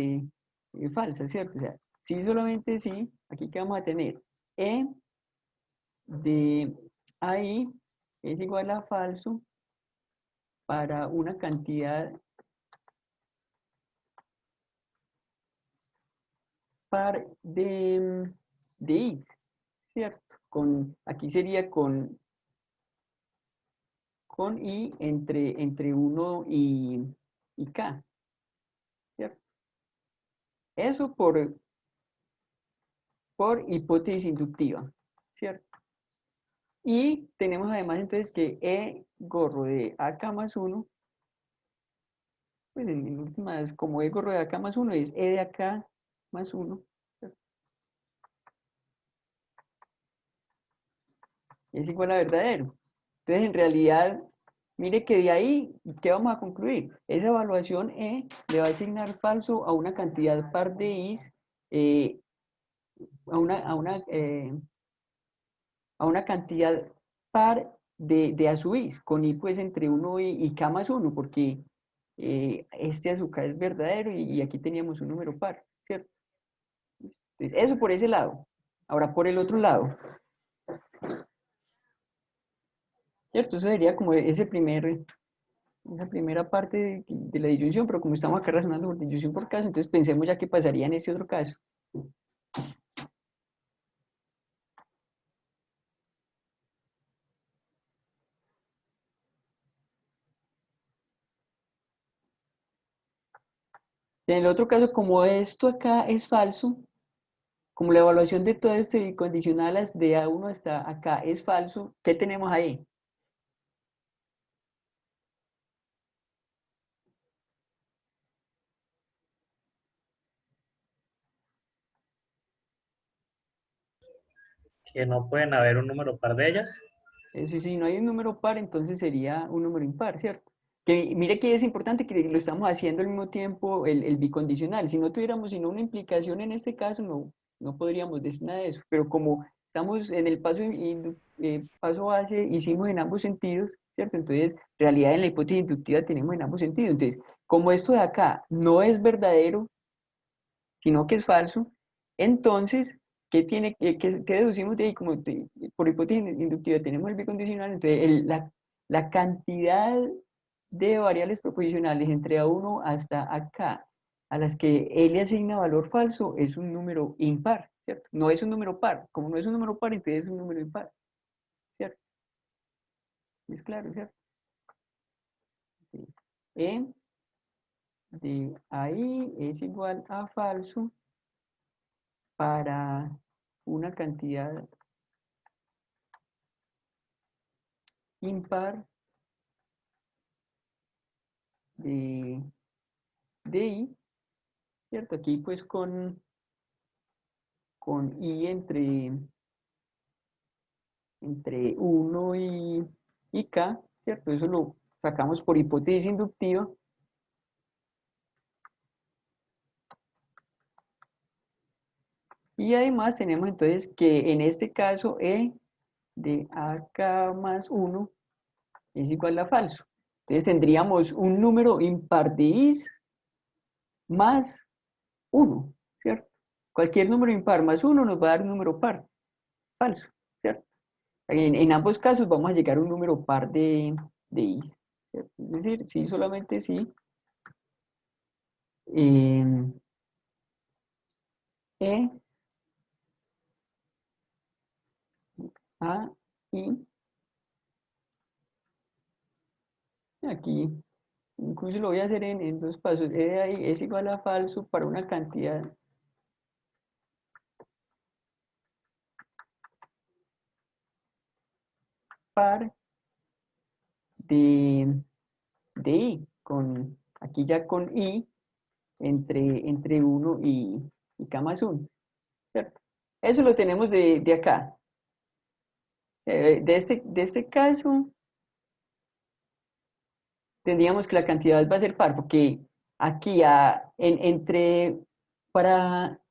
falsas, ¿cierto? O sea, sí solamente sí, aquí que vamos a tener E de ahí es igual a falso para una cantidad par de i, ¿cierto? Aquí sería con i entre 1 y k, ¿cierto? Eso por hipótesis inductiva, ¿cierto? Y tenemos además entonces que E gorro de AK más 1, pues en últimas, como E gorro de AK más 1 es E de AK más 1, ¿cierto? Es igual a verdadero. Entonces, en realidad, mire que de ahí, ¿qué vamos a concluir? Esa evaluación E le va a asignar falso a una cantidad par de Is, eh, a una cantidad par de A sub Is, con I pues entre 1 y K más 1, porque este azúcar es verdadero y aquí teníamos un número par, ¿cierto? Entonces, eso por ese lado. Ahora, por el otro lado, ¿cierto? Eso sería como esa primera parte de la disyunción, pero como estamos acá razonando por disyunción por caso, entonces pensemos ya qué pasaría en ese otro caso. En el otro caso, como esto acá es falso, como la evaluación de todo este condicional de A1 hasta acá es falso, ¿qué tenemos ahí? Que no pueden haber un número par de ellas. Eso, si no hay un número par, entonces sería un número impar, ¿cierto? Que mire que es importante que lo estamos haciendo al mismo tiempo el bicondicional. Si no tuviéramos sino una implicación en este caso, no podríamos decir nada de eso. Pero como estamos en el paso base, hicimos en ambos sentidos, ¿cierto? Entonces, en realidad en la hipótesis inductiva tenemos en ambos sentidos. Entonces, como esto de acá no es verdadero, sino que es falso, entonces, ¿qué deducimos de ahí? Por hipótesis inductiva tenemos el bicondicional, entonces la cantidad de variables proposicionales entre A1 hasta acá, a las que él le asigna valor falso, es un número impar, ¿cierto? No es un número par. Como no es un número par, entonces es un número impar, ¿cierto? Es claro, ¿cierto? Entonces, E de ahí es igual a falso para una cantidad impar de, de i, ¿cierto? Aquí pues con i entre 1 y k, ¿cierto? Eso lo sacamos por hipótesis inductiva. Y además tenemos entonces que en este caso e de ak más 1 es igual a falso. Entonces tendríamos un número impar de is más 1, ¿cierto? Cualquier número impar más 1 nos va a dar un número par, falso, ¿cierto? En ambos casos vamos a llegar a un número par de i, ¿cierto? Es decir, sí, solamente sí. E, A, I, aquí, incluso lo voy a hacer en dos pasos. E de ahí es igual a falso para una cantidad par de i, aquí ya con i entre 1 y k más 1, ¿cierto? Eso lo tenemos de acá. De este caso, tendríamos que la cantidad va a ser par, porque aquí para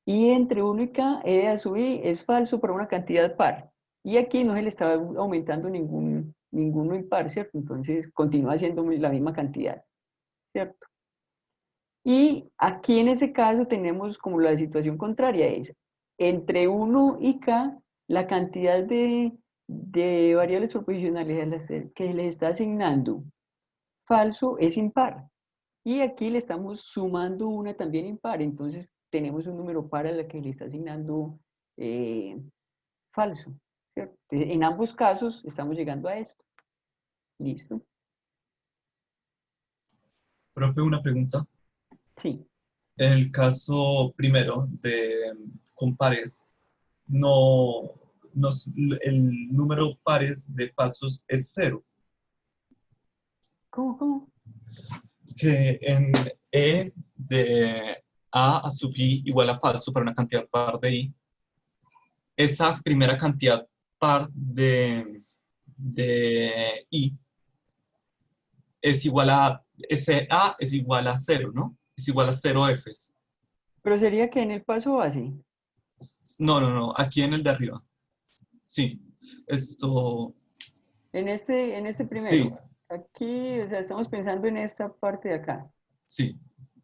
i entre 1 y k, e de a sub i es falso para una cantidad par. Y aquí no se le está aumentando ninguno impar, ¿cierto? Entonces continúa siendo la misma cantidad, ¿cierto? Y aquí en ese caso tenemos como la situación contraria, es entre 1 y k, la cantidad de variables proposicionales que le está asignando falso es impar. Y aquí le estamos sumando una también impar, entonces tenemos un número par a la que le está asignando falso, ¿cierto? Entonces, en ambos casos estamos llegando a esto. ¿Listo? Profe, una pregunta. Sí. En el caso primero de compares, no, el número pares de falsos es 0. ¿Cómo? Que en E de A sub I igual a falso para una cantidad par de I, esa primera cantidad par de I es igual a, ese A es igual a 0, ¿no? Es igual a 0 Fs. Pero sería que en el paso base. No, aquí en el de arriba. Sí, esto, En este sí, primero. Aquí, o sea, estamos pensando en esta parte de acá. sí,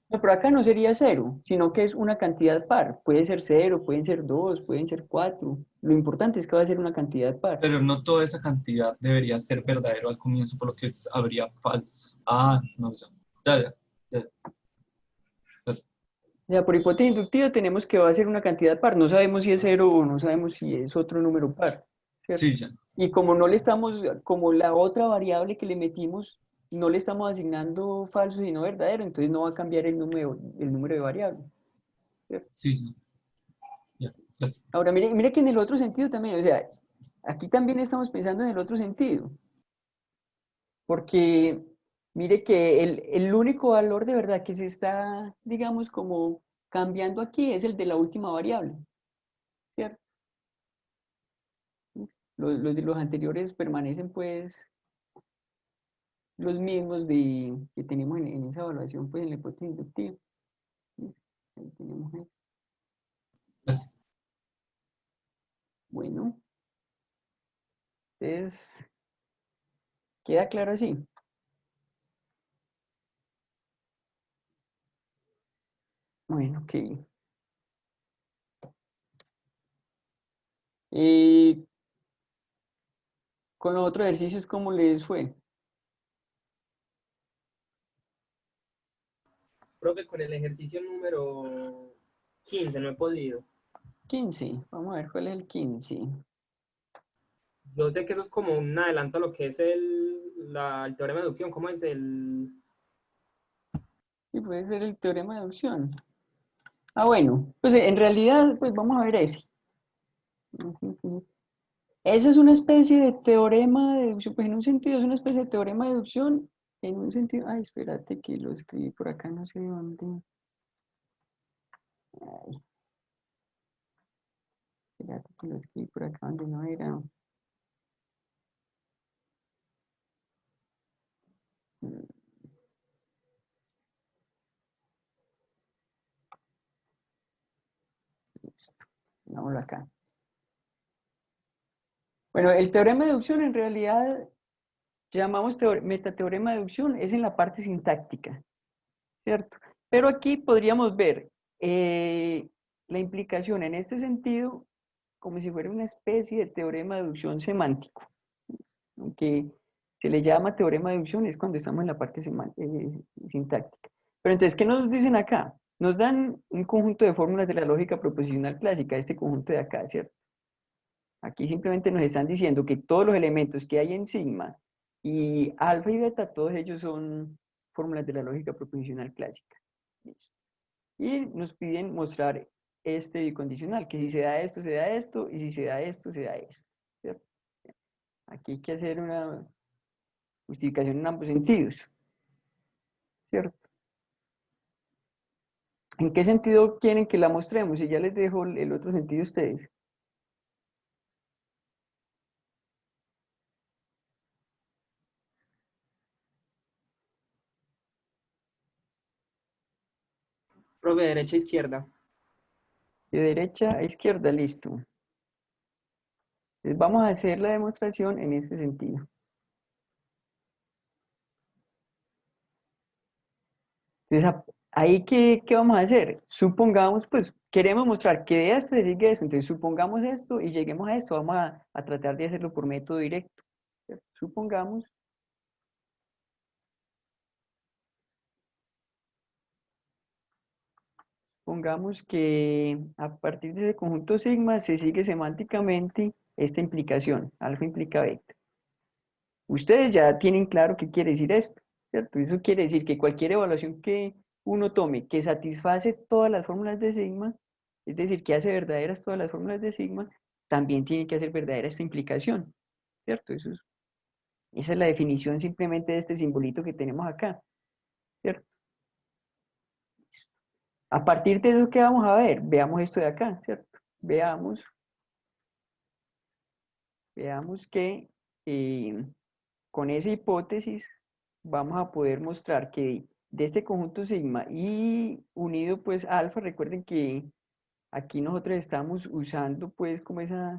No, pero acá no sería 0, sino que es una cantidad par. Puede ser 0, pueden ser 2, pueden ser 4. Lo importante es que va a ser una cantidad par. pero no toda esa cantidad debería ser verdadero al comienzo, por lo que habría falso. No, ya. Pues, Ya, por hipótesis inductiva tenemos que va a ser una cantidad par. No sabemos si es 0 o no sabemos si es otro número par, ¿cierto? sí, ya. Y como como la otra variable que le metimos, no le estamos asignando falso sino verdadero, entonces no va a cambiar el número de variables, ¿cierto? Sí, ya. Pues, Ahora, mire que en el otro sentido también, o sea, aquí también estamos pensando en el otro sentido, porque mire que el único valor de verdad que se está, digamos, como cambiando aquí es el de la última variable, ¿cierto? Los de los anteriores permanecen pues los mismos que tenemos en esa evaluación, pues en la hipótesis inductiva. ¿Listo? Ahí tenemos eso. pues, Bueno, entonces, ¿queda claro así? Bueno, ok. Con los otros ejercicios, ¿cómo les fue? Profe, con el ejercicio número 15 no he podido. 15. Vamos a ver cuál es el 15. Yo sé que eso es como un adelanto a lo que es el teorema de deducción. ¿Cómo es el...? Y puede ser el teorema de deducción. Ah, bueno, pues en realidad, pues vamos a ver ese. Esa es una especie de teorema de deducción, pues en un sentido es una especie de teorema de deducción, en un sentido, ay, espérate que lo escribí por acá, no sé dónde. Ay, espérate que lo escribí por acá donde no era. Mm, listo, pongámoslo acá. Bueno, el teorema de deducción en realidad llamamos metateorema de deducción, es en la parte sintáctica, ¿cierto? Pero aquí podríamos ver la implicación en este sentido como si fuera una especie de teorema de deducción semántico, aunque se le llama teorema de deducción es cuando estamos en la parte sintáctica. Pero entonces, ¿qué nos dicen acá? Nos dan un conjunto de fórmulas de la lógica proposicional clásica, este conjunto de acá, ¿cierto? Aquí simplemente nos están diciendo que todos los elementos que hay en sigma y alfa y beta, todos ellos son fórmulas de la lógica proposicional clásica. Listo. Y nos piden mostrar este bicondicional, que si se da esto, se da esto, y si se da esto, se da esto, ¿cierto? Aquí hay que hacer Justificación en ambos sentidos, ¿cierto? ¿En qué sentido quieren que la mostremos? Y ya les dejo el otro sentido a ustedes. Profe, derecha, izquierda. De derecha a izquierda, listo. Entonces vamos a hacer la demostración en este sentido. Entonces, ahí, ¿qué vamos a hacer? Supongamos, pues, queremos mostrar que de esto se sigue esto. Entonces, supongamos esto y lleguemos a esto. Vamos a tratar de hacerlo por método directo, ¿cierto? Supongamos que a partir de ese conjunto sigma se sigue semánticamente esta implicación. Alfa implica beta. Ustedes ya tienen claro qué quiere decir esto, ¿cierto? Eso quiere decir que cualquier evaluación que uno tome que satisface todas las fórmulas de sigma, es decir, que hace verdaderas todas las fórmulas de sigma, también tiene que hacer verdadera esta implicación, ¿cierto? Esa es la definición simplemente de este simbolito que tenemos acá, ¿cierto? A partir de eso, ¿qué vamos a ver? Veamos esto de acá, ¿cierto? Veamos que con esa hipótesis vamos a poder mostrar que de este conjunto sigma y unido pues alfa, recuerden que aquí nosotros estamos usando pues como esas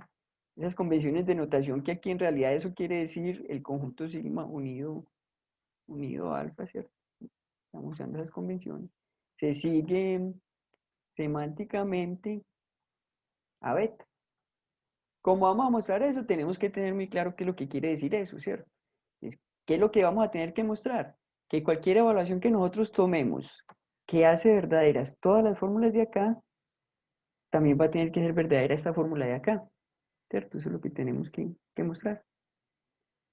convenciones de notación que aquí en realidad eso quiere decir el conjunto sigma unido alfa, ¿cierto? Estamos usando esas convenciones. Se sigue semánticamente a beta. Como vamos a mostrar eso, tenemos que tener muy claro qué es lo que quiere decir eso, ¿cierto? ¿Qué es lo que vamos a tener que mostrar? Que cualquier evaluación que nosotros tomemos que hace verdaderas todas las fórmulas de acá, también va a tener que ser verdadera esta fórmula de acá, ¿cierto? Eso es lo que tenemos que mostrar.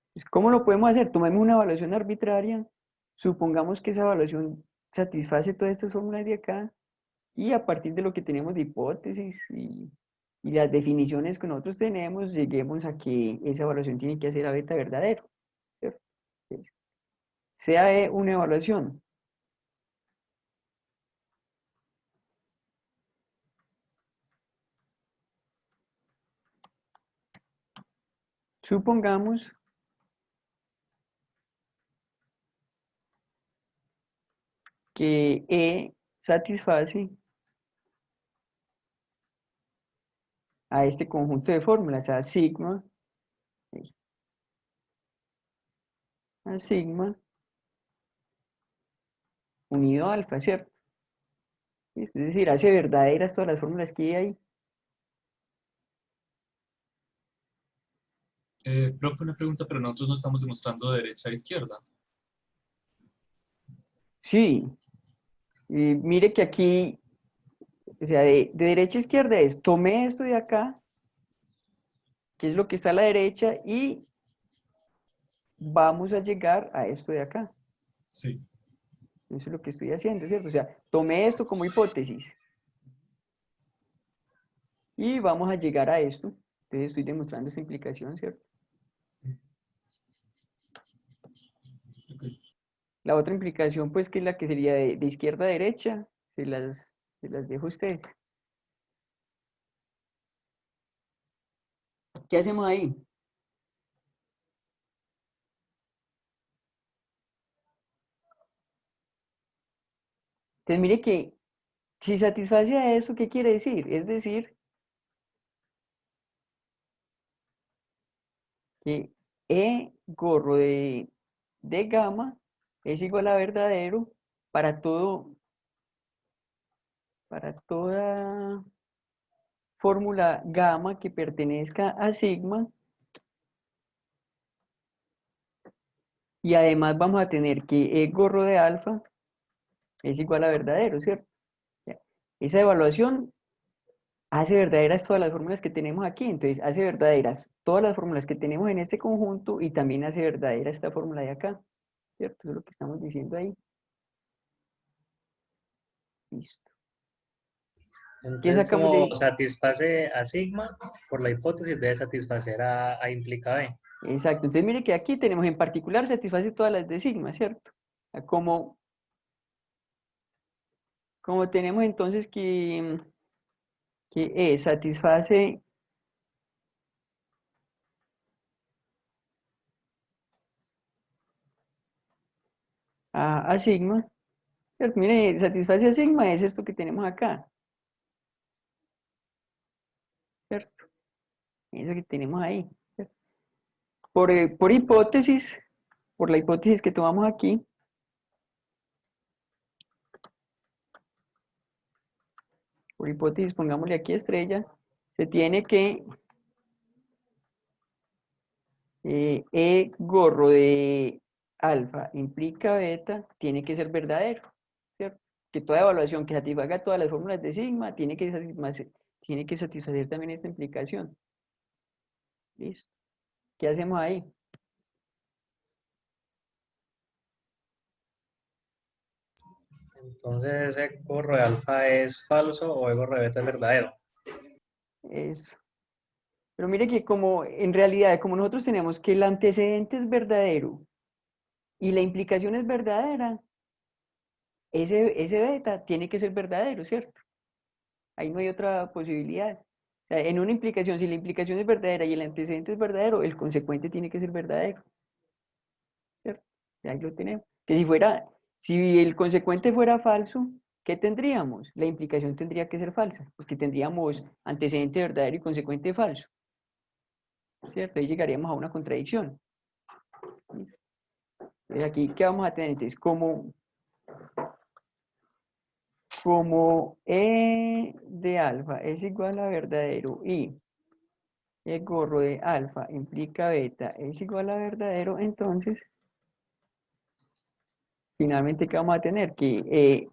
Entonces, ¿cómo lo podemos hacer? Tomemos una evaluación arbitraria, supongamos que esa evaluación satisface todas estas fórmulas de acá, y a partir de lo que tenemos de hipótesis y las definiciones que nosotros tenemos, lleguemos a que esa evaluación tiene que hacer a beta verdadero, ¿cierto? Entonces, sea una evaluación supongamos que E satisface a este conjunto de fórmulas, a sigma unido a alfa, ¿cierto? Es decir, hace verdaderas todas las fórmulas que hay ahí. Profe, una pregunta, pero nosotros no estamos demostrando de derecha a izquierda. Sí, y mire que aquí, o sea, de derecha a izquierda es, tomé esto de acá, que es lo que está a la derecha, y vamos a llegar a esto de acá. Sí. Eso es lo que estoy haciendo, ¿cierto? O sea, tomé esto como hipótesis y vamos a llegar a esto. Entonces estoy demostrando esta implicación, ¿cierto? La otra implicación, pues, que es la que sería de izquierda a derecha, se las dejo a ustedes. ¿Qué hacemos ahí? Entonces, mire que si satisface a eso, ¿qué quiere decir? Es decir, que E gorro de gamma es igual a verdadero para para toda fórmula gamma que pertenezca a sigma, y además vamos a tener que E gorro de alfa es igual a verdadero, ¿cierto? O sea, esa evaluación hace verdaderas todas las fórmulas que tenemos aquí, entonces hace verdaderas todas las fórmulas que tenemos en este conjunto y también hace verdadera esta fórmula de acá, ¿cierto? Eso es lo que estamos diciendo ahí. Listo. ¿Qué Entonces, sacamos de como ahí? satisface a sigma, por la hipótesis debe satisfacer a implica B. Exacto. Entonces mire que aquí tenemos en particular satisface todas las de sigma, ¿cierto? O sea, como tenemos entonces que E satisface a sigma, ¿cierto? Mire, satisface a sigma es esto que tenemos acá, ¿cierto? Eso que tenemos ahí, ¿cierto? Por hipótesis, por la hipótesis que tomamos aquí, por hipótesis, pongámosle aquí estrella, se tiene que E gorro de alfa implica beta, tiene que ser verdadero, ¿cierto? Que toda evaluación que satisfaga todas las fórmulas de sigma tiene que satisfacer también esta implicación. ¿Listo? ¿Qué hacemos ahí? Entonces, ¿ese gorro de alfa es falso o el gorro de beta es verdadero? Eso. Pero mire que como en realidad, como nosotros tenemos que el antecedente es verdadero y la implicación es verdadera, ese beta tiene que ser verdadero, ¿cierto? Ahí no hay otra posibilidad. O sea, en una implicación, si la implicación es verdadera y el antecedente es verdadero, el consecuente tiene que ser verdadero, ¿cierto? Y ahí lo tenemos. Que si el consecuente fuera falso, ¿qué tendríamos? La implicación tendría que ser falsa, porque tendríamos antecedente verdadero y consecuente falso, ¿cierto? Ahí llegaríamos a una contradicción. Entonces aquí, ¿qué vamos a tener? Entonces, como E de alfa es igual a verdadero y el gorro de alfa implica beta es igual a verdadero, entonces, finalmente, ¿qué vamos a tener? Que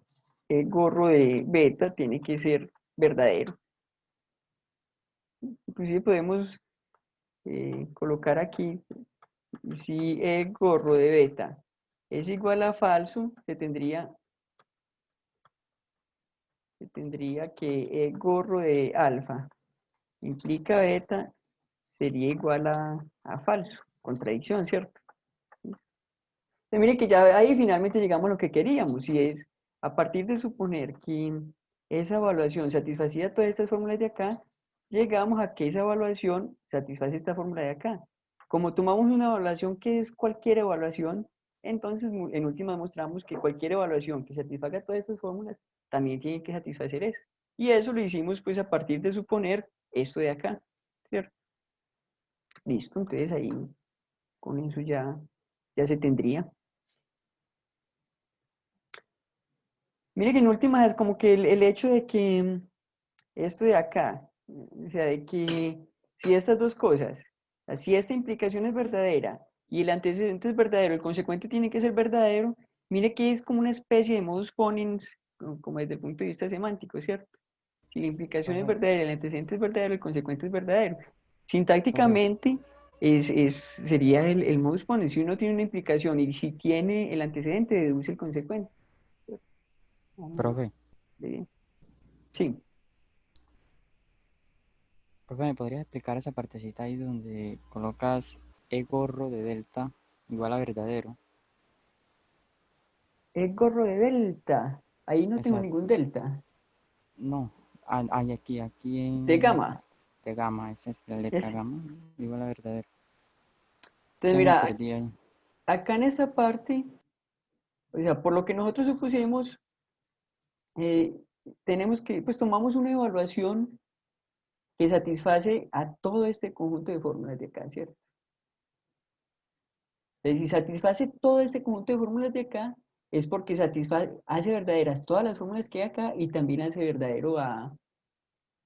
el gorro de beta tiene que ser verdadero. Inclusive podemos colocar aquí, si el gorro de beta es igual a falso, se tendría que el gorro de alfa implica beta sería igual a falso. Contradicción, ¿cierto? Entonces, mire que ya ahí finalmente llegamos a lo que queríamos, y es, a partir de suponer que esa evaluación satisfacía todas estas fórmulas de acá, llegamos a que esa evaluación satisface esta fórmula de acá. Como tomamos una evaluación que es cualquier evaluación, entonces en última mostramos que cualquier evaluación que satisfaga todas estas fórmulas también tiene que satisfacer eso. Y eso lo hicimos pues a partir de suponer esto de acá, ¿cierto? Listo, entonces ahí con eso ya se tendría. Mire que en última es como que el hecho de que esto de acá, o sea, de que si estas dos cosas, o sea, si esta implicación es verdadera y el antecedente es verdadero, el consecuente tiene que ser verdadero, mire que es como una especie de modus ponens, como desde el punto de vista semántico, ¿cierto? Si la implicación es Profe, verdadera, el antecedente es verdadero, el consecuente es verdadero. profe, Sintácticamente sería el modus ponens. Si uno tiene una implicación y si tiene el antecedente, deduce el consecuente. profe, Bien. Sí. profe, ¿me podrías explicar esa partecita ahí donde colocas E gorro de delta igual a verdadero? El gorro de delta. Ahí no tengo Exacto. ningún delta. No, hay aquí De en gamma. de gamma, esa es la letra Es, gamma, igual a verdadero. entonces, Se me mira, perdí ahí. acá en esa parte, o sea, por lo que nosotros supusimos, eh, tenemos que, pues tomamos una evaluación que satisface a todo este conjunto de fórmulas de acá, ¿cierto? Entonces, si satisface todo este conjunto de fórmulas de acá, es porque hace verdaderas todas las fórmulas que hay acá y también hace verdadero a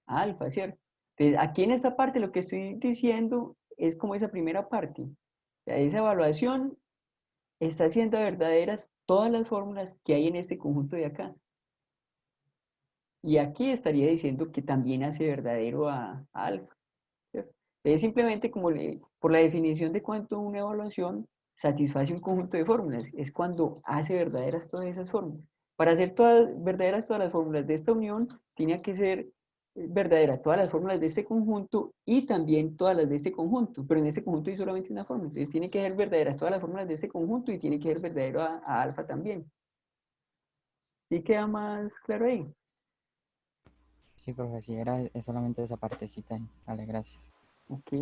alfa, ¿cierto? Entonces, aquí en esta parte lo que estoy diciendo es como esa primera parte. O sea, esa evaluación está haciendo verdaderas todas las fórmulas que hay en este conjunto de acá. Y aquí estaría diciendo que también hace verdadero a alfa, ¿cierto? Es simplemente como por la definición de cuánto una evaluación satisface un conjunto de fórmulas. Es cuando hace verdaderas todas esas fórmulas. Para hacer verdaderas todas las fórmulas de esta unión, tiene que ser verdadera todas las fórmulas de este conjunto y también todas las de este conjunto, pero en este conjunto hay solamente una fórmula, entonces tiene que ser verdaderas todas las fórmulas de este conjunto y tiene que ser verdadero a alfa también. ¿Sí queda más claro ahí? Sí, profe, sí, es solamente esa partecita ahí. Vale, gracias. Ok.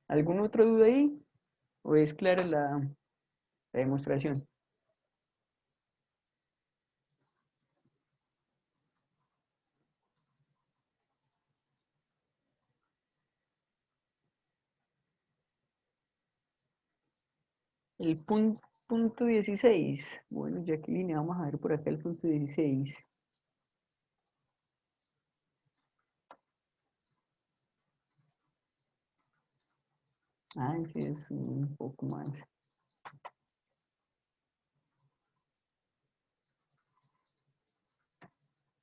¿Alguna otra duda ahí? ¿O es clara la demostración? El punto 16. Bueno, Jacqueline, vamos a ver por acá el punto 16. Ah, ese es un poco más.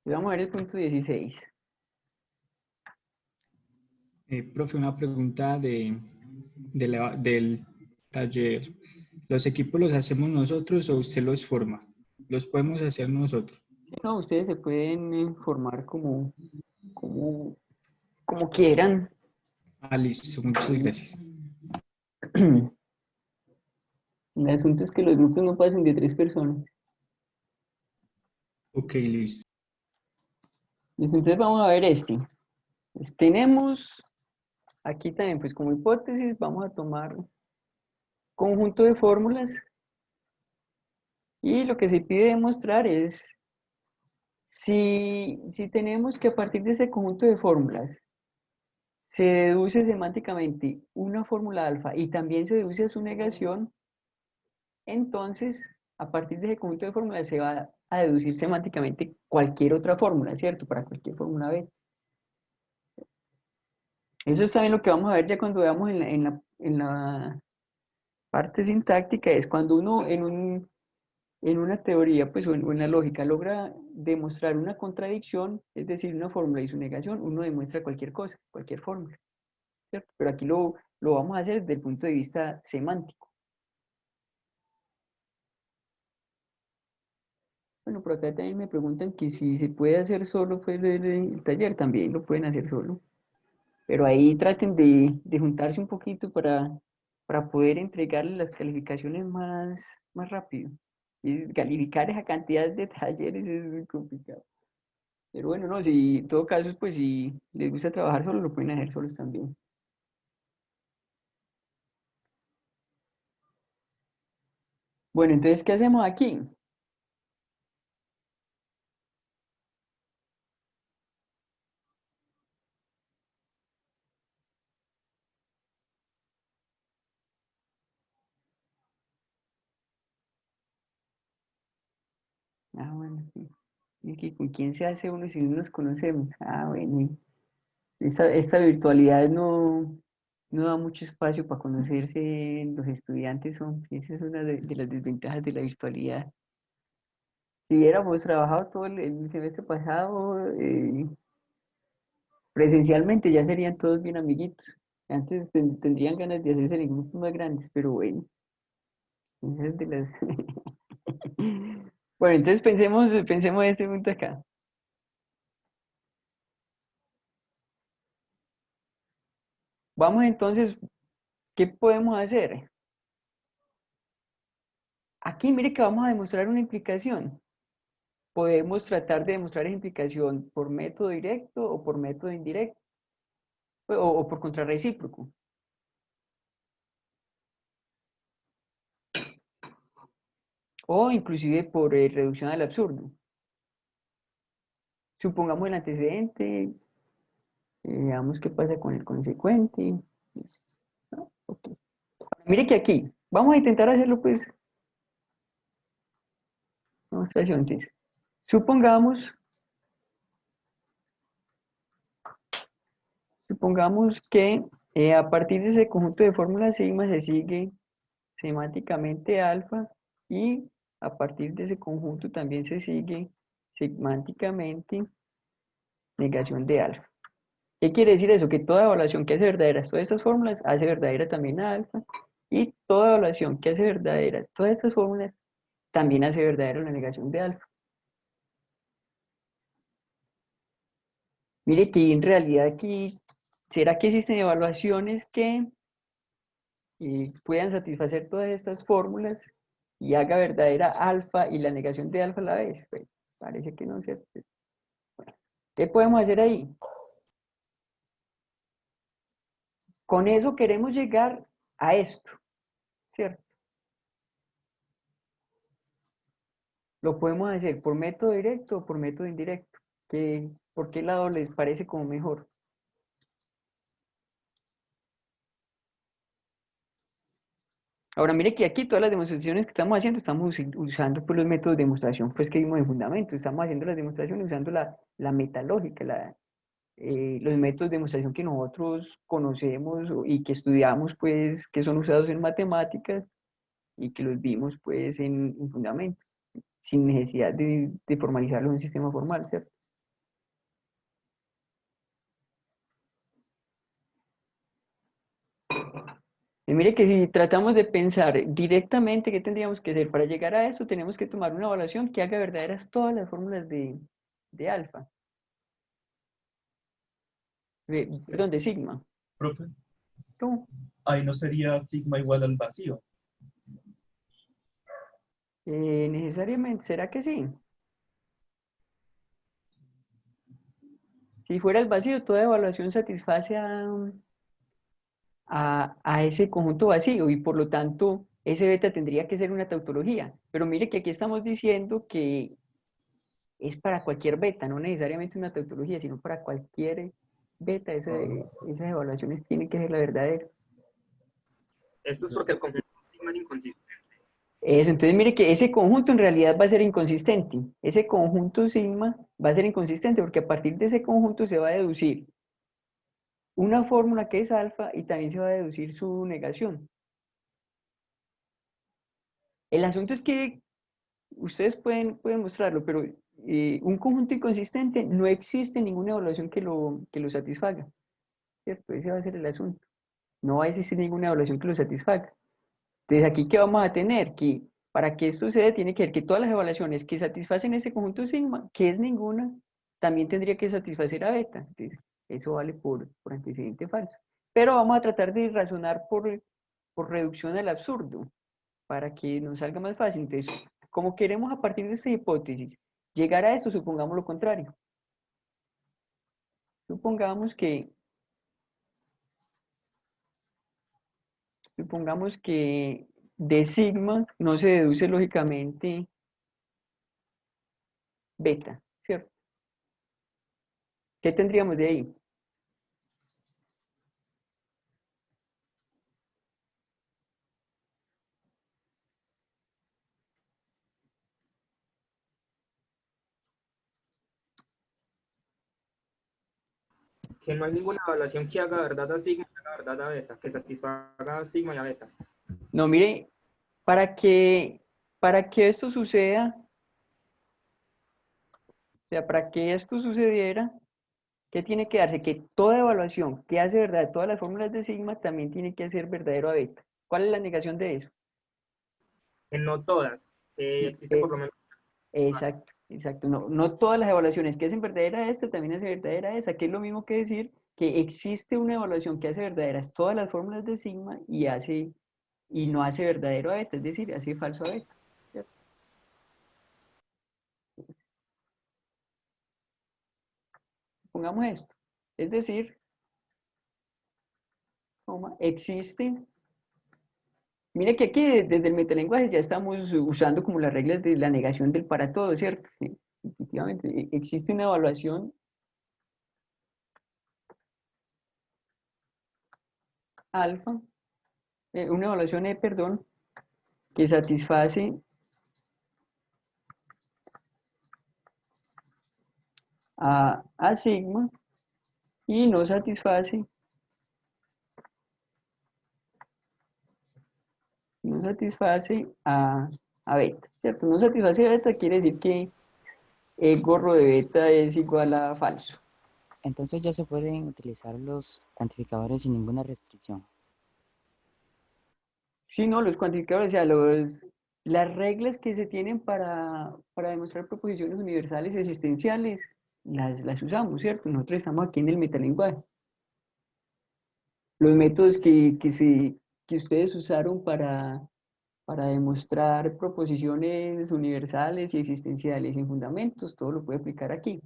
Y vamos a ver el punto 16. Profe, una pregunta del taller. ¿Los equipos los hacemos nosotros o usted los forma? ¿Los podemos hacer nosotros? Sí, no, ustedes se pueden formar como, como quieran. Ah, listo, muchas gracias. El asunto es que los grupos no pasen de 3 personas. Ok, listo. Listo, entonces vamos a ver este. Pues tenemos aquí también, pues como hipótesis, vamos a tomar conjunto de fórmulas y lo que se pide demostrar es si tenemos que a partir de ese conjunto de fórmulas se deduce semánticamente una fórmula alfa y también se deduce a su negación, entonces a partir de ese conjunto de fórmulas se va a deducir semánticamente cualquier otra fórmula, ¿cierto? Para cualquier fórmula B. Eso es también lo que vamos a ver ya cuando veamos en la parte sintáctica, es cuando uno en una teoría, pues, o en la lógica, logra demostrar una contradicción, es decir, una fórmula y su negación, uno demuestra cualquier cosa, cualquier fórmula, ¿cierto? Pero aquí lo vamos a hacer desde el punto de vista semántico. Bueno, por acá también me preguntan que si se puede hacer solo pues, el taller, también lo pueden hacer solo. Pero ahí traten de juntarse un poquito para poder entregarle las calificaciones más rápido. Y calificar esa cantidad de talleres es muy complicado. Pero bueno, no, si en todo caso, pues si les gusta trabajar solo, lo pueden hacer solos también. Bueno, entonces, ¿qué hacemos aquí? Ah, bueno, sí. Y que ¿con quién se hace uno si no nos conocemos? Ah, bueno, y esta virtualidad no da mucho espacio para conocerse los estudiantes, esa es una de las desventajas de la virtualidad. Si hubiéramos trabajado todo el semestre pasado presencialmente, ya serían todos bien amiguitos. Antes tendrían ganas de hacerse en grupos más grandes, pero bueno, esa es de las... Bueno, entonces pensemos en este punto acá. Vamos entonces, ¿qué podemos hacer? Aquí mire que vamos a demostrar una implicación. Podemos tratar de demostrar esa implicación por método directo o por método indirecto, o por contrarrecíproco. O inclusive por reducción al absurdo. Supongamos el antecedente, veamos qué pasa con el consecuente. ¿No? Okay. Mire que aquí, vamos a intentar hacerlo pues, demostración. Entonces, supongamos que a partir de ese conjunto de fórmulas sigma se sigue semánticamente alfa y a partir de ese conjunto también se sigue semánticamente negación de alfa. ¿Qué quiere decir eso? Que toda evaluación que hace verdaderas todas estas fórmulas hace verdadera también a alfa y toda evaluación que hace verdadera todas estas fórmulas también hace verdadero la negación de alfa. Mire que en realidad aquí, ¿será que existen evaluaciones que puedan satisfacer todas estas fórmulas y haga verdadera alfa y la negación de alfa a la vez? Pues, parece que no, ¿cierto? Bueno, ¿qué podemos hacer ahí? Con eso queremos llegar a esto, ¿cierto? Lo podemos hacer por método directo o por método indirecto. ¿Por qué lado les parece como mejor? Ahora, mire que aquí todas las demostraciones que estamos haciendo, estamos usando pues, los métodos de demostración pues, que vimos en fundamento. Estamos haciendo las demostraciones usando la metalógica, los métodos de demostración que nosotros conocemos y que estudiamos, pues, que son usados en matemáticas y que los vimos pues, en fundamento, sin necesidad de formalizarlo en un sistema formal, ¿cierto? Y mire que si tratamos de pensar directamente qué tendríamos que hacer para llegar a eso, tenemos que tomar una evaluación que haga verdaderas todas las fórmulas de alfa, perdón, de sigma. Profe, ¿Cómo? ahí no sería sigma igual al vacío. Necesariamente, ¿será que sí? Si fuera el vacío, toda evaluación satisface a ese conjunto vacío y por lo tanto ese beta tendría que ser una tautología. Pero mire que aquí estamos diciendo que es para cualquier beta, no necesariamente una tautología, sino para cualquier beta, esas evaluaciones tienen que ser la verdadera. Esto es porque el conjunto sigma es inconsistente. Eso, entonces mire que ese conjunto en realidad va a ser inconsistente. Ese conjunto sigma va a ser inconsistente porque a partir de ese conjunto se va a deducir una fórmula que es alfa y también se va a deducir su negación. El asunto es que ustedes pueden mostrarlo, pero un conjunto inconsistente no existe ninguna evaluación que lo satisfaga, ¿cierto? Ese va a ser el asunto. No va a existir ninguna evaluación que lo satisfaga. Entonces, aquí, ¿qué vamos a tener? Que para que esto suceda, tiene que ver que todas las evaluaciones que satisfacen este conjunto sigma, que es ninguna, también tendría que satisfacer a beta. Entonces, eso vale por antecedente falso. Pero vamos a tratar de razonar por reducción al absurdo, para que nos salga más fácil. Entonces, como queremos a partir de esta hipótesis llegar a esto, supongamos lo contrario. Supongamos que de sigma no se deduce lógicamente beta, ¿cierto? ¿Qué tendríamos de ahí? Que no hay ninguna evaluación que haga verdad a sigma y haga verdad a beta, que satisfaga a sigma y a beta. No, mire, para que esto suceda, o sea, para que esto sucediera, ¿qué tiene que darse? Que toda evaluación que hace verdad todas las fórmulas de sigma también tiene que ser verdadero a beta. ¿Cuál es la negación de eso? Que no todas, existe por lo menos. Exacto, exacto. No, no todas las evaluaciones que hacen verdadera esta también hacen verdadera esa, que es lo mismo que decir que existe una evaluación que hace verdaderas todas las fórmulas de sigma y no hace verdadero a beta, es decir, hace falso a beta. ¿Cierto? Pongamos esto. Es decir, existe. Mire que aquí desde el metalenguaje ya estamos usando como las reglas de la negación del para todo, ¿cierto? Sí, efectivamente, existe una evaluación alfa, una evaluación E, perdón, que satisface a sigma y no satisface a beta, ¿cierto? No satisface a beta quiere decir que el gorro de beta es igual a falso. Entonces ya se pueden utilizar los cuantificadores sin ninguna restricción. Si no, los cuantificadores, o sea, las reglas que se tienen para demostrar proposiciones universales existenciales, las usamos, ¿cierto? Nosotros estamos aquí en el metalenguaje. Los métodos que ustedes usaron para demostrar proposiciones universales y existenciales en fundamentos, todo lo puede aplicar aquí.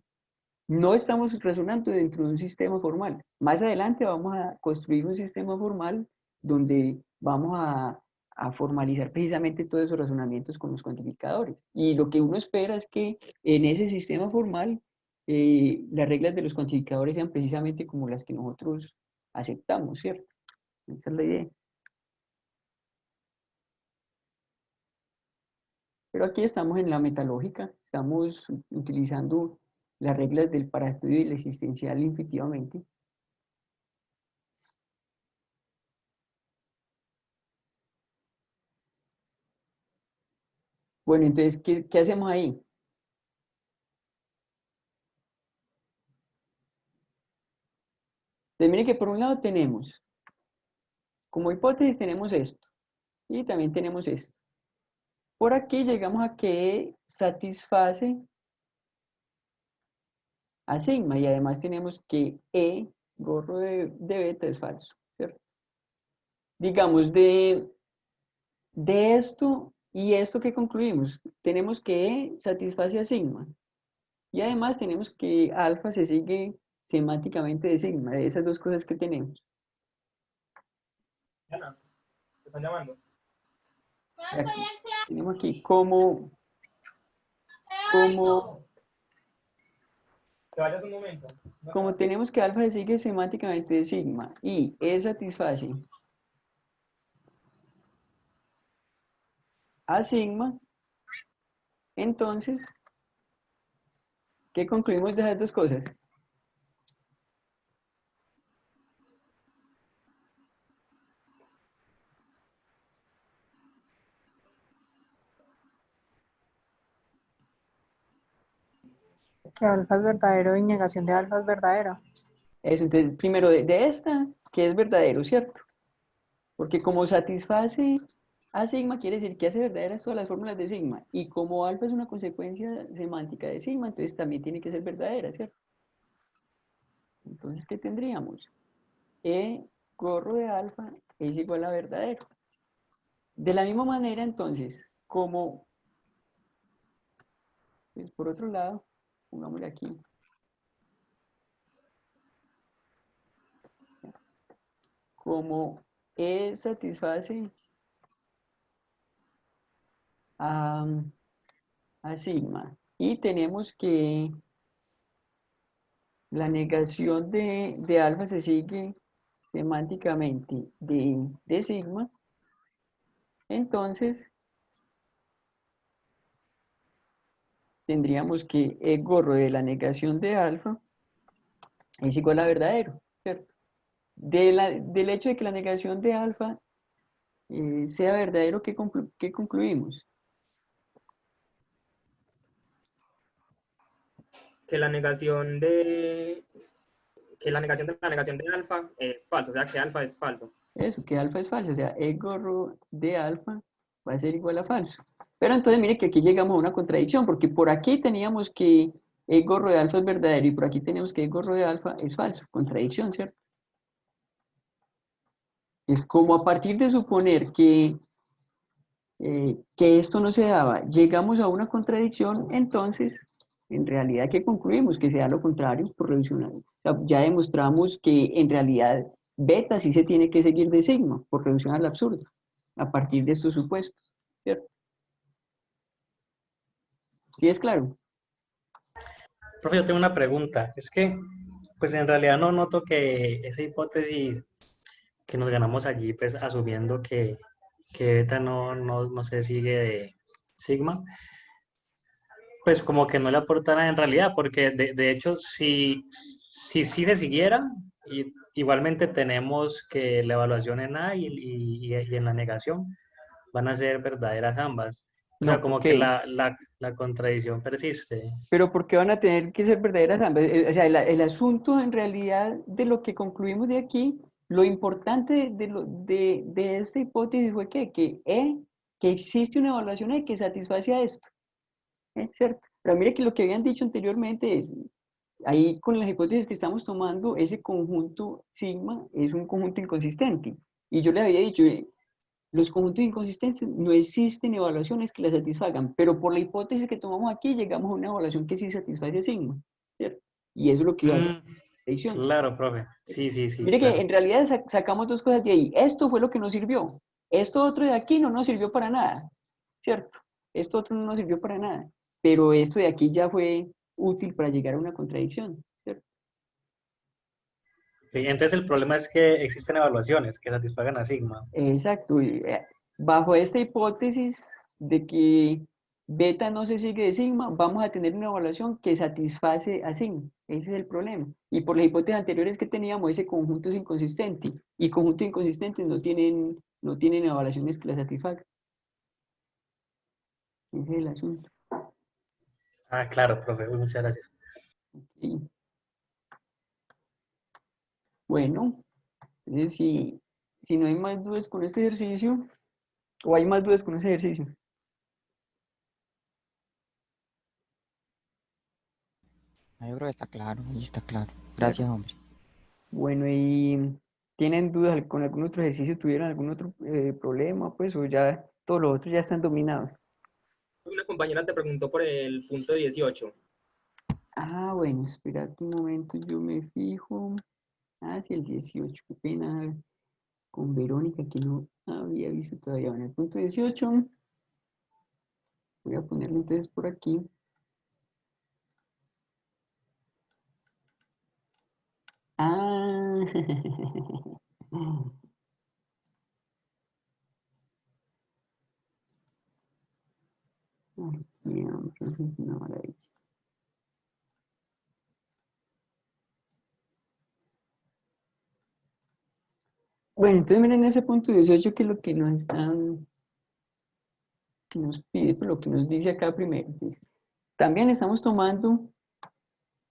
No estamos razonando dentro de un sistema formal. Más adelante vamos a construir un sistema formal donde vamos a formalizar precisamente todos esos razonamientos con los cuantificadores. Y lo que uno espera es que en ese sistema formal las reglas de los cuantificadores sean precisamente como las que nosotros aceptamos, ¿cierto? Esa es la idea. Pero aquí estamos en la metalógica, estamos utilizando las reglas del paraestudio y el existencial intuitivamente. Bueno, entonces, ¿qué hacemos ahí? Entonces, miren que por un lado tenemos, como hipótesis tenemos esto, y también tenemos esto. Por aquí llegamos a que satisface a sigma, y además tenemos que E, gorro de beta, es falso, ¿cierto? Digamos, de esto y esto que concluimos, tenemos que E satisface a sigma, y además tenemos que alfa se sigue semánticamente de sigma, de esas dos cosas que tenemos. Ana, ¿te están llamando? Aquí, tenemos aquí como Que vayas un momento. como tenemos que alfa se sigue semánticamente de sigma y E satisface a sigma, entonces, ¿qué concluimos de esas dos cosas? Que alfa es verdadero y negación de alfa es verdadera. Eso, entonces, primero de esta, que es verdadero, ¿cierto? Porque como satisface a sigma, quiere decir que hace verdaderas todas las fórmulas de sigma. Y como alfa es una consecuencia semántica de sigma, entonces también tiene que ser verdadera, ¿cierto? Entonces, ¿qué tendríamos? E gorro de alfa es igual a verdadero. De la misma manera, entonces, como, pues por otro lado, pongámosle aquí, como E satisface a, a sigma, y tenemos que la negación de alfa se sigue semánticamente de sigma, entonces tendríamos que el gorro de la negación de alfa es igual a verdadero, ¿cierto? Del hecho de que la negación de alfa sea verdadero, ¿qué concluimos? Que la negación de la negación de alfa es falso, o sea que alfa es falso. Eso, que alfa es falso, o sea, el gorro de alfa va a ser igual a falso. Pero entonces mire que aquí llegamos a una contradicción, porque por aquí teníamos que el gorro de alfa es verdadero y por aquí tenemos que el gorro de alfa es falso. Contradicción, ¿cierto? Es como a partir de suponer que esto no se daba, llegamos a una contradicción, entonces, en realidad, ¿qué concluimos? Que sea lo contrario, por reducción. O sea, ya demostramos que en realidad beta sí se tiene que seguir de sigma, por reducción al absurdo, a partir de estos supuestos, ¿cierto? ¿Sí es claro? Profe, yo tengo una pregunta. Es que, pues en realidad no noto que esa hipótesis que nos ganamos allí, pues asumiendo que beta no se sigue de sigma, pues como que no le aporta nada en realidad, porque de hecho, si sí se siguiera, igualmente tenemos que la evaluación en A y en la negación van a ser verdaderas ambas. O sea, No, ¿por como que qué? la contradicción persiste. Pero ¿por qué van a tener que ser verdaderas ambas? O sea, el asunto en realidad de lo que concluimos de aquí, lo importante de esta hipótesis fue que E que existe una evaluación ahí que satisface a esto. ¿Es cierto? Pero mire que lo que habían dicho anteriormente es, ahí con las hipótesis que estamos tomando, ese conjunto sigma es un conjunto inconsistente. Y yo le había dicho, los conjuntos inconsistentes no existen evaluaciones que la satisfagan, pero por la hipótesis que tomamos aquí llegamos a una evaluación que sí satisface a sigma, ¿cierto? Y eso es lo que va a llamar predicción. Claro, profe. Sí, sí, sí, Mire claro. que en realidad sacamos dos cosas de ahí. Esto fue lo que nos sirvió. Esto otro de aquí no nos sirvió para nada, ¿cierto? Esto otro no nos sirvió para nada. Pero esto de aquí ya fue útil para llegar a una contradicción, ¿cierto? Ok, entonces el problema es que existen evaluaciones que satisfagan a sigma. Exacto. Y, bajo esta hipótesis de que beta no se sigue de sigma, vamos a tener una evaluación que satisface a sigma. Ese es el problema. Y por las hipótesis anteriores que teníamos, ese conjunto es inconsistente. Y conjuntos inconsistentes no tienen evaluaciones que la satisfagan. Ese es el asunto. Ah, claro, profe. Uy, muchas gracias. Ok. Bueno, entonces si no hay más dudas con este ejercicio, o hay más dudas con ese ejercicio. No, yo creo que está claro, ahí está claro. Gracias, hombre. Bueno, ¿y tienen dudas con algún otro ejercicio? ¿Tuvieron algún otro problema? Pues, o ya todos los otros ya están dominados. Una compañera te preguntó por el punto 18. Ah, bueno, espérate un momento, yo me fijo. Ah, sí, el 18, qué pena con Verónica que no había visto todavía. Bueno, el punto 18, voy a ponerlo entonces por aquí. Ah, aquí, entonces, una maravilla. Bueno, entonces miren ese punto 18 que es lo que nos están, que nos pide, pues lo que nos dice acá primero. Dice, también estamos tomando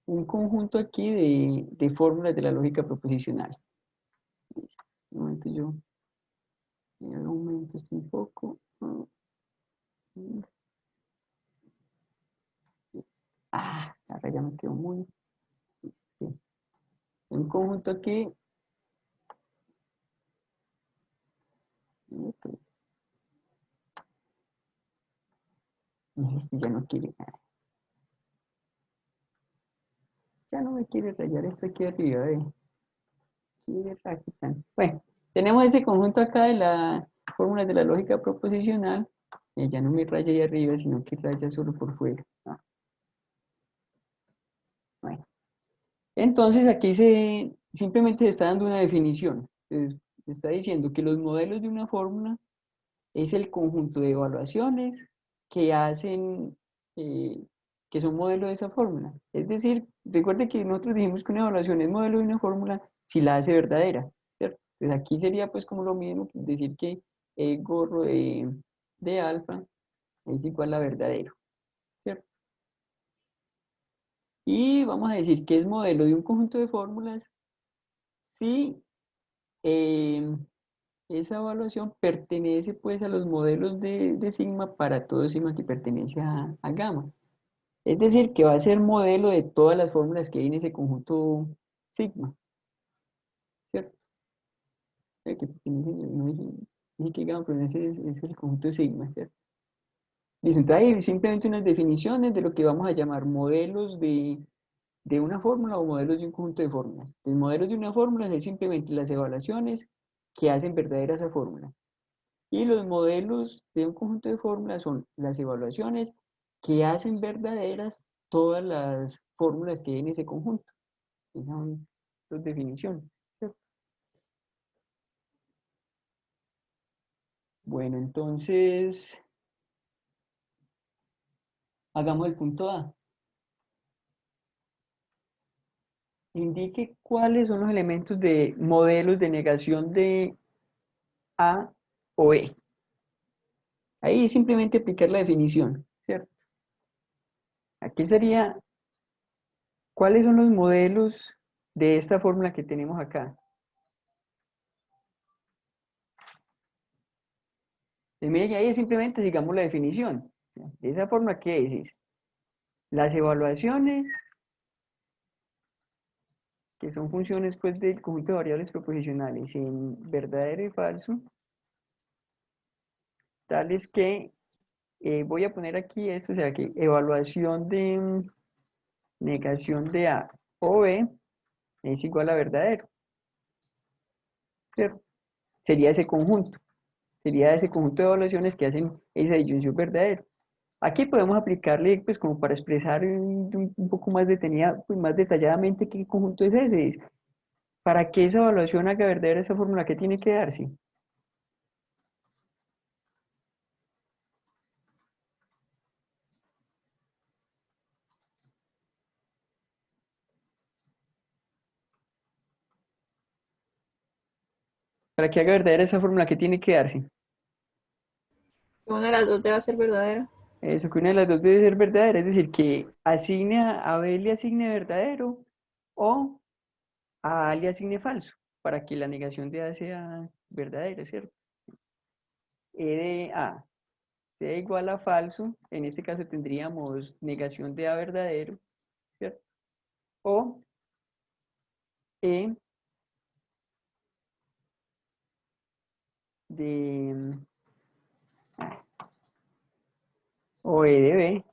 un conjunto aquí de fórmulas de la lógica proposicional. Listo. Un momento yo aumento esto un poco. Ah, la raya me quedó muy... sí. Un conjunto aquí. Este ya no quiere. Ya no me quiere rayar esto aquí arriba. Bueno, tenemos este conjunto acá de las fórmulas de la lógica proposicional. Ya no me raya ahí arriba, sino que raya solo por fuera. Bueno, entonces aquí simplemente se está dando una definición. Entonces, se está diciendo que los modelos de una fórmula es el conjunto de evaluaciones que hacen, eh, que son modelos de esa fórmula. Es decir, recuerde que nosotros dijimos que una evaluación es modelo de una fórmula si la hace verdadera, ¿cierto? Entonces aquí sería pues como lo mismo, decir que E gorro de alfa es igual a verdadero, ¿cierto? Y vamos a decir que es modelo de un conjunto de fórmulas si esa evaluación pertenece pues a los modelos de sigma para todo sigma que pertenece a gamma. Es decir, que va a ser modelo de todas las fórmulas que hay en ese conjunto sigma, ¿cierto? Que no dije que gamma, pero ese es el conjunto sigma, ¿cierto? Listo, entonces hay simplemente unas definiciones de lo que vamos a llamar modelos de una fórmula o modelos de un conjunto de fórmulas. Los modelos de una fórmula es simplemente las evaluaciones que hacen verdadera esa fórmula. Y los modelos de un conjunto de fórmulas son las evaluaciones que hacen verdaderas todas las fórmulas que hay en ese conjunto. Esas son dos definiciones, ¿cierto? Bueno, entonces, hagamos el punto A. Indique cuáles son los elementos de modelos de negación de A o E. Ahí simplemente aplicar la definición, ¿cierto? Aquí sería, ¿cuáles son los modelos de esta fórmula que tenemos acá? Entonces, mire que ahí simplemente sigamos la definición. De esa forma, ¿qué decís? Las evaluaciones, que son funciones pues, del conjunto de variables proposicionales en verdadero y falso, tales que, voy a poner aquí esto, o sea que evaluación de negación de A o B es igual a verdadero, ¿cierto? Sería ese conjunto de evaluaciones que hacen esa disyunción verdadero. Aquí podemos aplicarle, pues como para expresar un poco más detenida, pues, más detalladamente qué conjunto es ese. Para que esa evaluación haga verdadera esa fórmula, ¿qué tiene que darse? Para que haga verdadera esa fórmula, ¿qué tiene que darse? Una de las dos debe ser verdadera. Eso, que una de las dos debe ser verdadera, es decir, que asigne a B le asigne verdadero o a A le asigne falso, para que la negación de A sea verdadera, ¿cierto? E de A sea igual a falso, en este caso tendríamos negación de A verdadero, ¿cierto? O E de, o E de B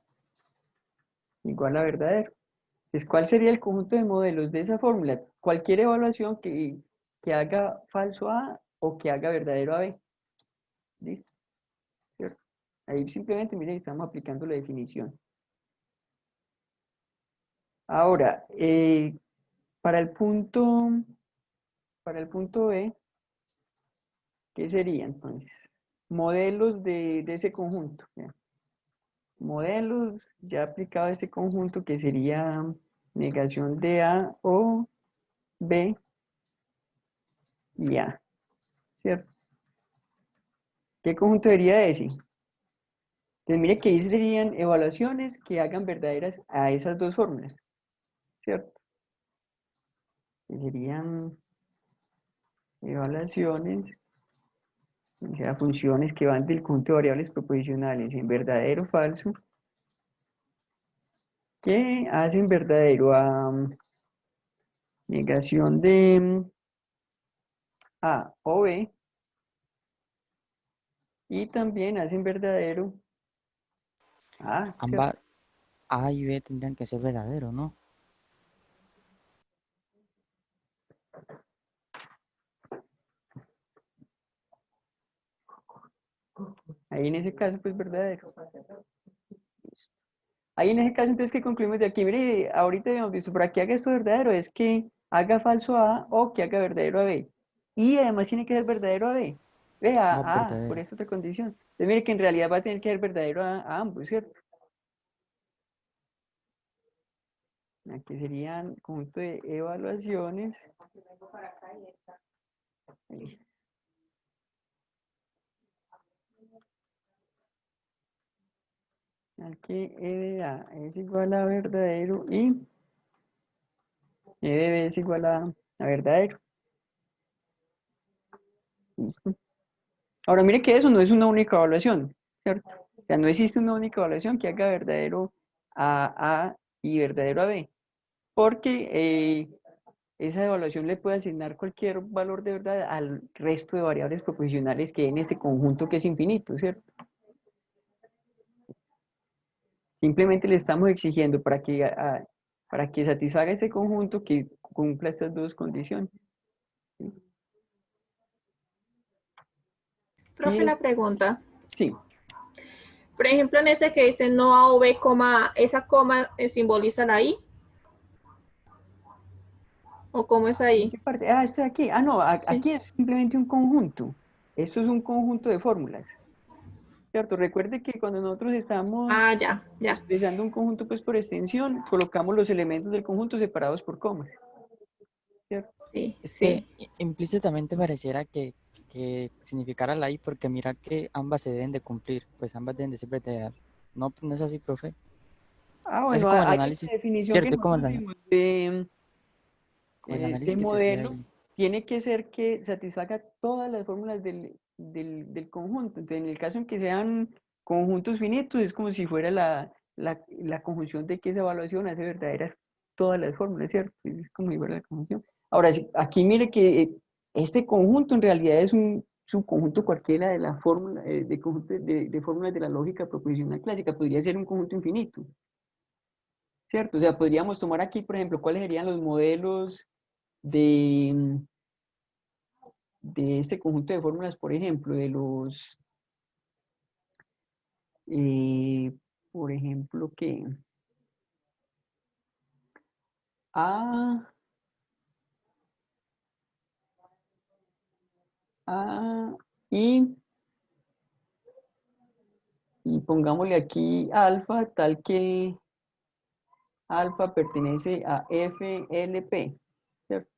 igual a verdadero. Entonces, ¿cuál sería el conjunto de modelos de esa fórmula? Cualquier evaluación que haga falso A o que haga verdadero a B. ¿Listo? ¿Cierto? Ahí simplemente, miren, estamos aplicando la definición. Ahora, para el punto B, ¿qué sería entonces? Modelos de ese conjunto. ¿Ya? Modelos ya aplicado a este conjunto que sería negación de A o B y A, ¿cierto? ¿Qué conjunto sería ese? Entonces mire que ahí serían evaluaciones que hagan verdaderas a esas dos fórmulas, ¿cierto? Que serían evaluaciones, o sea, funciones que van del conjunto de variables proposicionales en verdadero o falso, que hacen verdadero a negación de A o B, y también hacen verdadero A, ¿cierto? Ambas A y B tendrían que ser verdaderos, ¿no? Ahí en ese caso, pues verdadero. Ahí en ese caso, entonces, ¿qué concluimos de aquí? Mire, ahorita habíamos visto, para que haga esto verdadero es que haga falso A o que haga verdadero a B. Y además tiene que ser verdadero a B. Vea, por Verdadero. esta otra condición. Entonces, mire que en realidad va a tener que ser verdadero a ambos, ¿cierto? Aquí serían conjunto de evaluaciones. Ahí. Aquí E de A es igual a verdadero y E de B es igual a verdadero. Listo. Ahora mire que eso no es una única evaluación, ¿cierto? O sea, no existe una única evaluación que haga verdadero a y verdadero a B, porque esa evaluación le puede asignar cualquier valor de verdad al resto de variables proposicionales que hay en este conjunto que es infinito, ¿cierto? Simplemente le estamos exigiendo para que satisfaga este conjunto que cumpla estas dos condiciones. Profe, Sí, una pregunta. sí. Por ejemplo, en ese que dice no A o B, coma, ¿esa coma simboliza la I? ¿O cómo es ¿En ahí? qué parte? Ah, está aquí. Ah, no, Sí. aquí es simplemente un conjunto. Esto es un conjunto de fórmulas. ¿Cierto? Recuerde que cuando nosotros estamos Ah, ya, ya. expresando un conjunto pues por extensión, colocamos los elementos del conjunto separados por comas. ¿Cierto? Sí, Es que sí. implícitamente pareciera que significara la I, porque mira que ambas se deben de cumplir, pues ambas deben de ser verdaderas. No, no es así, profe. Ah, Es bueno, como el ahí en la análisis, definición que cierto, es como nosotros vimos de, como el de análisis que se hacía modelo, ahí. tiene que ser que satisfaga todas las fórmulas del del conjunto. Entonces, en el caso en que sean conjuntos finitos, es como si fuera la conjunción de que esa evaluación hace verdaderas todas las fórmulas, ¿cierto? Es como si fuera la conjunción. Ahora, aquí mire que este conjunto en realidad es un subconjunto cualquiera de la fórmula, de, conjunto de fórmulas de la lógica proposicional clásica, podría ser un conjunto infinito, ¿cierto? O sea, podríamos tomar aquí, por ejemplo, cuáles serían los modelos de este conjunto de fórmulas, por ejemplo, de los, por ejemplo, que A, A, y pongámosle aquí alfa, tal que alfa pertenece a FLP, ¿cierto?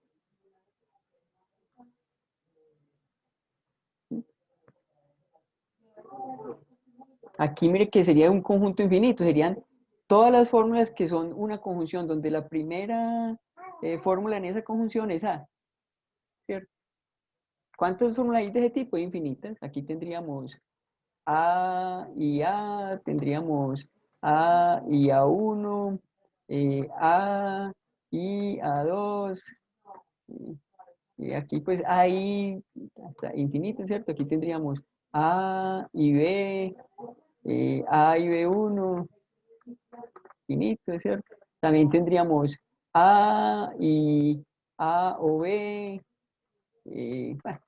Aquí mire que sería un conjunto infinito, serían todas las fórmulas que son una conjunción, donde la primera fórmula en esa conjunción es A, ¿cierto? ¿Cuántas fórmulas hay de ese tipo? Infinitas. Aquí tendríamos A y A, tendríamos A y A1, A y A2, y aquí pues hay hasta infinito, ¿cierto? Aquí tendríamos A y B, A y B1, infinito, ¿cierto? También tendríamos A y A o B, bueno,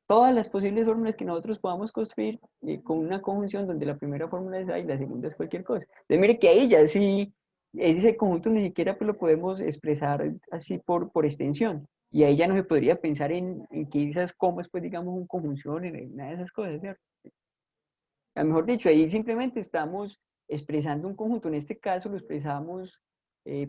todas las posibles fórmulas que nosotros podamos construir con una conjunción donde la primera fórmula es A y la segunda es cualquier cosa. Entonces mire que ahí ya sí, ese conjunto ni siquiera pues, lo podemos expresar así por extensión. Y ahí ya no se podría pensar en que esas comas, pues digamos, un conjunción, en nada de esas cosas, ¿cierto? A mejor dicho, ahí simplemente estamos expresando un conjunto. En este caso lo expresamos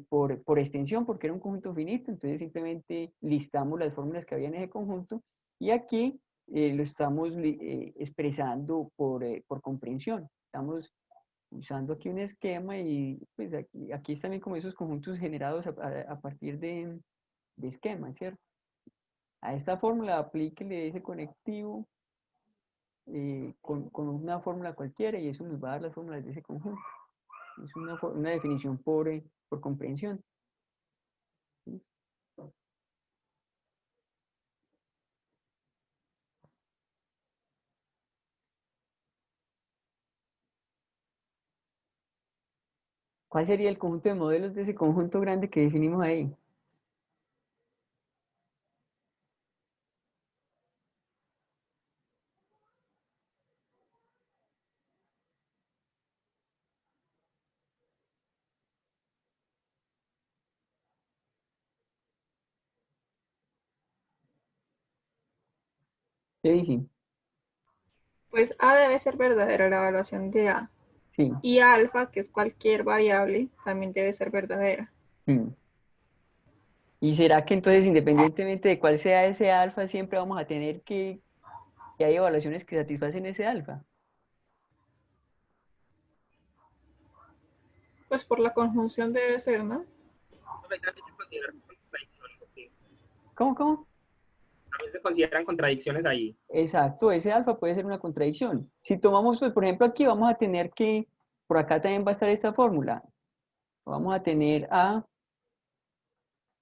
por extensión porque era un conjunto finito, entonces simplemente listamos las fórmulas que había en ese conjunto y aquí lo estamos expresando por comprensión. Estamos usando aquí un esquema y pues aquí están como esos conjuntos generados a partir de esquemas, ¿cierto? A esta fórmula aplíquele ese conectivo con una fórmula cualquiera y eso nos va a dar las fórmulas de ese conjunto. Es una definición por comprensión. ¿Sí? ¿Cuál sería el conjunto de modelos de ese conjunto grande que definimos ahí? ¿Qué dicen? Pues A debe ser verdadera la evaluación de A. Sí. Y alfa, que es cualquier variable, también debe ser verdadera. Mm. ¿Y será que entonces, independientemente de cuál sea ese alfa, siempre vamos a tener que hay evaluaciones que satisfacen ese alfa? Pues por la conjunción debe ser, ¿no? ¿Cómo? También se consideran contradicciones ahí. Exacto, ese alfa puede ser una contradicción. Si tomamos, pues, por ejemplo, aquí vamos a tener que, por acá también va a estar esta fórmula. Vamos a tener A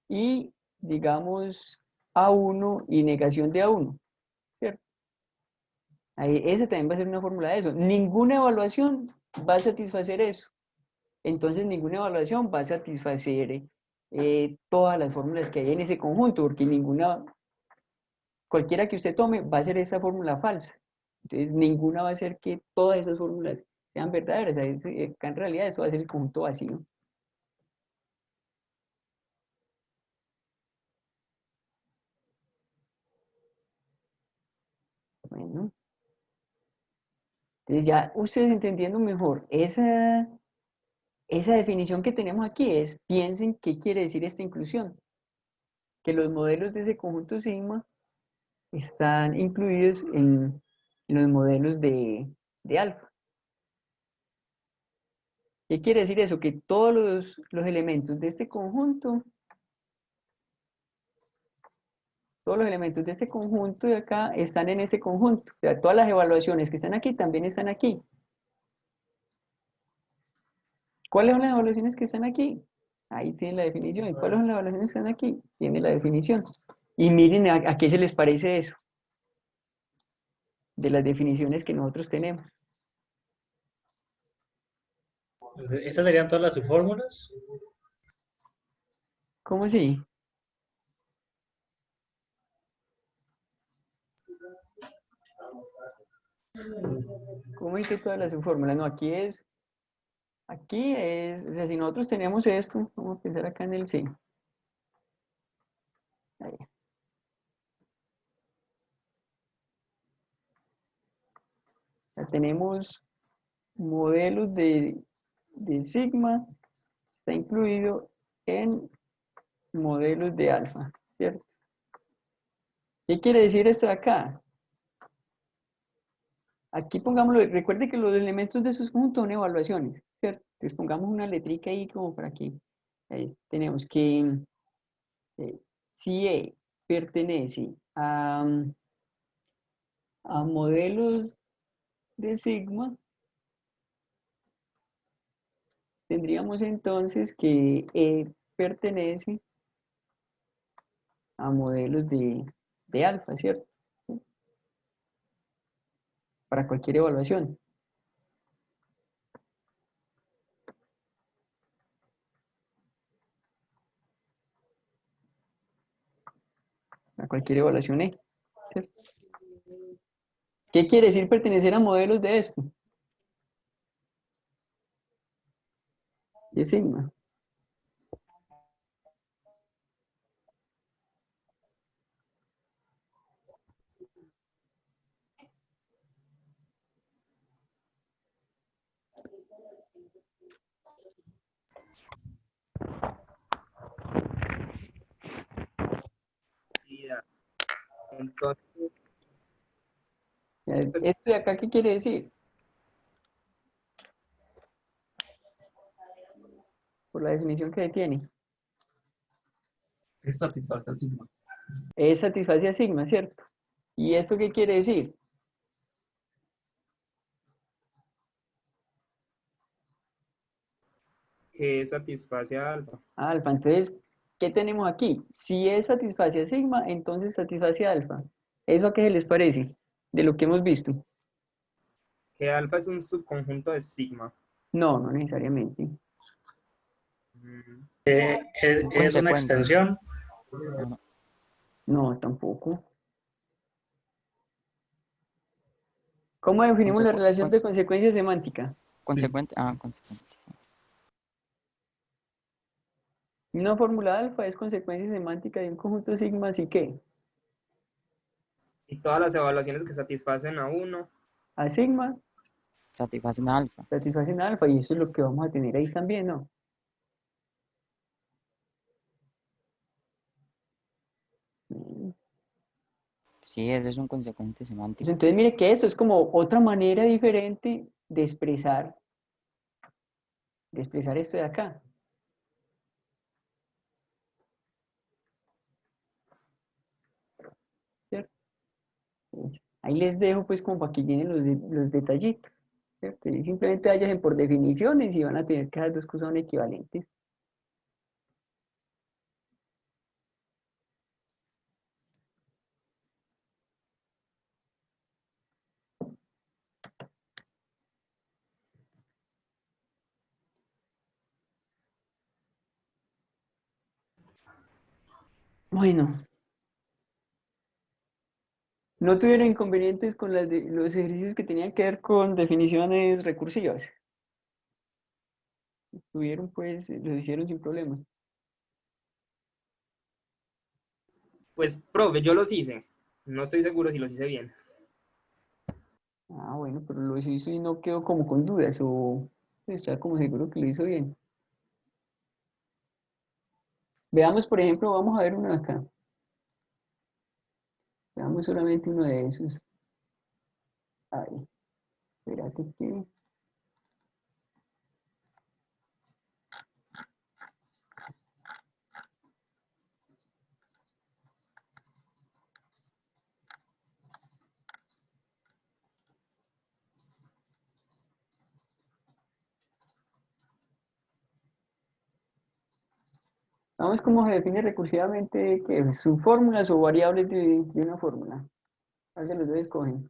y, digamos, A1 y negación de A1, ¿cierto? Ahí, ese también va a ser una fórmula de eso. Ninguna evaluación va a satisfacer eso. Entonces, ninguna evaluación va a satisfacer todas las fórmulas que hay en ese conjunto, porque cualquiera que usted tome va a ser esta fórmula falsa. Entonces, ninguna va a ser que todas esas fórmulas sean verdaderas. Acá en realidad eso va a ser el conjunto vacío. Bueno, entonces ya ustedes entendiendo mejor esa definición que tenemos aquí piensen qué quiere decir esta inclusión. Que los modelos de ese conjunto sigma están incluidos en los modelos de alfa. ¿Qué quiere decir eso? Que todos los elementos de este conjunto Todos los elementos de este conjunto de acá están en este conjunto. O sea, todas las evaluaciones que están aquí también están aquí. ¿Cuáles son las evaluaciones que están aquí? Ahí tienen la definición. ¿Y cuáles son las evaluaciones que están aquí? Tiene la definición. Y miren a qué se les parece eso, de las definiciones que nosotros tenemos. ¿Estas serían todas las subfórmulas? ¿Cómo así? ¿Cómo hice todas las subfórmulas? No, aquí es, o sea, si nosotros tenemos esto, vamos a pensar acá en el C. Ahí. Ya tenemos modelos de sigma, está incluido en modelos de alfa, ¿cierto? ¿Qué quiere decir esto de acá? Aquí pongámoslo, recuerde que los elementos de sus conjuntos son evaluaciones, ¿cierto? Entonces pongamos una letrica ahí como para aquí. Ahí tenemos que si E pertenece a modelos de sigma, tendríamos entonces que E pertenece a modelos de alfa, ¿cierto? Para cualquier evaluación. A cualquier evaluación E, ¿cierto? ¿Qué quiere decir pertenecer a modelos de esto? De sigma. Y ya. Entonces, ¿Esto de acá qué quiere decir? Por la definición que tiene. Es satisface al sigma. Es satisface a sigma, ¿cierto? ¿Y esto qué quiere decir? que satisface a alfa. Alfa. Entonces, ¿qué tenemos aquí? Si es satisface a sigma, entonces satisface a alfa. ¿Eso a qué se les parece? De lo que hemos visto. Que alfa es un subconjunto de sigma. No, no necesariamente. Mm, Es una Consecuente. extensión. No, no. No, tampoco. ¿Cómo definimos la relación de consecuencia semántica? Consecuente. Ah, consecuente. Sí. Una fórmula alfa es consecuencia semántica de un conjunto sigma, así que Y todas las evaluaciones que satisfacen a uno. a sigma Satisfacen a alfa. satisfacen a alfa, y eso es lo que vamos a tener ahí también, ¿no? Sí, eso es un consecuente semántico. Entonces, mire que eso es como otra manera diferente de expresar esto de acá. ¿Cierto? Entonces, ahí les dejo pues como para que llenen los detallitos, ¿cierto? Y simplemente vayan por definiciones y van a tener que las dos cosas son equivalentes. Bueno, no tuvieron inconvenientes con los ejercicios que tenían que ver con definiciones recursivas. Estuvieron pues, los hicieron sin problema. Pues, profe, yo los hice. No estoy seguro si los hice bien. Ah, bueno, pero lo hizo y no quedó como con dudas o está como seguro que lo hizo bien. Veamos, por ejemplo, vamos a ver uno acá. Veamos solamente uno de esos. Ahí, espérate que... Vamos cómo se define recursivamente que subfórmulas o variables de una fórmula. ¿Cuál de los dos escogen?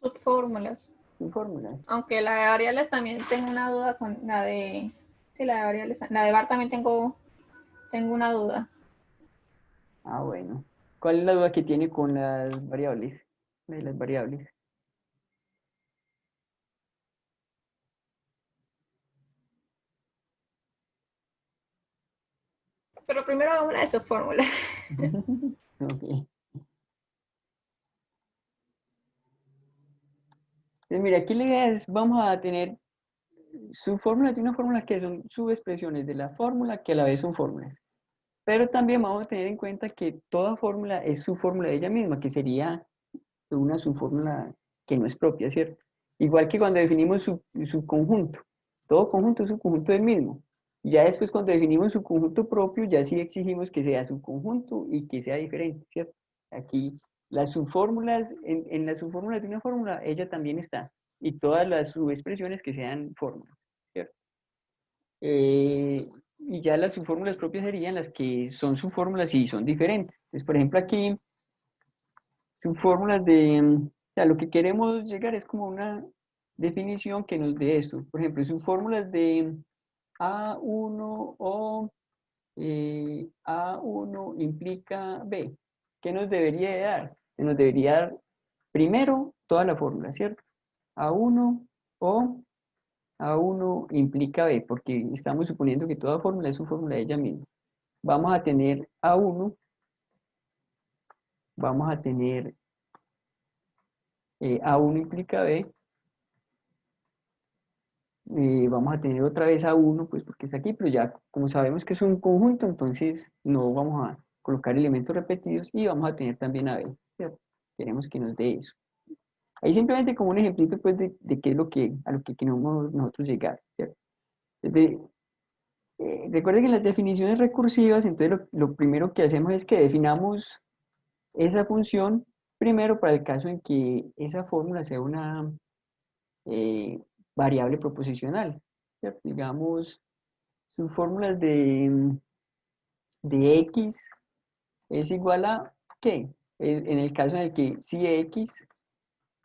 Subfórmulas. Subfórmulas. Aunque la de variables también tengo una duda con la de... Sí, la de variables. La de bar también tengo una duda. Ah, bueno. ¿Cuál es la duda que tiene con las variables? De las variables. Pero primero vamos a de subfórmulas. Ok. Entonces, mira, aquí la idea es, vamos a tener subfórmulas de una fórmula que son subexpresiones de la fórmula que a la vez son fórmulas. Pero también vamos a tener en cuenta que toda fórmula es su fórmula de ella misma, que sería una subfórmula que no es propia, ¿cierto? Igual que cuando definimos su conjunto. Todo conjunto es un conjunto del mismo. Y ya después cuando definimos su conjunto propio, ya sí exigimos que sea su conjunto y que sea diferente, ¿cierto? Aquí las subfórmulas, en las subfórmulas de una fórmula, ella también está. Y todas las subexpresiones que sean fórmulas, ¿cierto? Y ya las subfórmulas propias serían las que son subfórmulas y son diferentes. Entonces, por ejemplo, aquí, subfórmulas o sea, lo que queremos llegar es como una definición que nos dé esto. Por ejemplo, subfórmulas de A1 o A1 implica B. ¿Qué nos debería de dar? Nos debería dar primero toda la fórmula, ¿cierto? A1 o A1 implica B, porque estamos suponiendo que toda fórmula es su fórmula de ella misma. Vamos a tener A1, vamos a tener A1 implica B, vamos a tener otra vez A1, pues porque está aquí, pero ya como sabemos que es un conjunto, entonces no vamos a colocar elementos repetidos y vamos a tener también a B, ¿cierto? Queremos que nos dé eso. Ahí simplemente como un ejemplito pues de qué es a lo que queremos nosotros llegar, ¿cierto? Recuerden que en las definiciones recursivas, entonces lo primero que hacemos es que definamos esa función primero para el caso en que esa fórmula sea una eh, variable proposicional, ¿cierto? Digamos, sus fórmulas de x es igual a ¿qué? En el caso en el que si x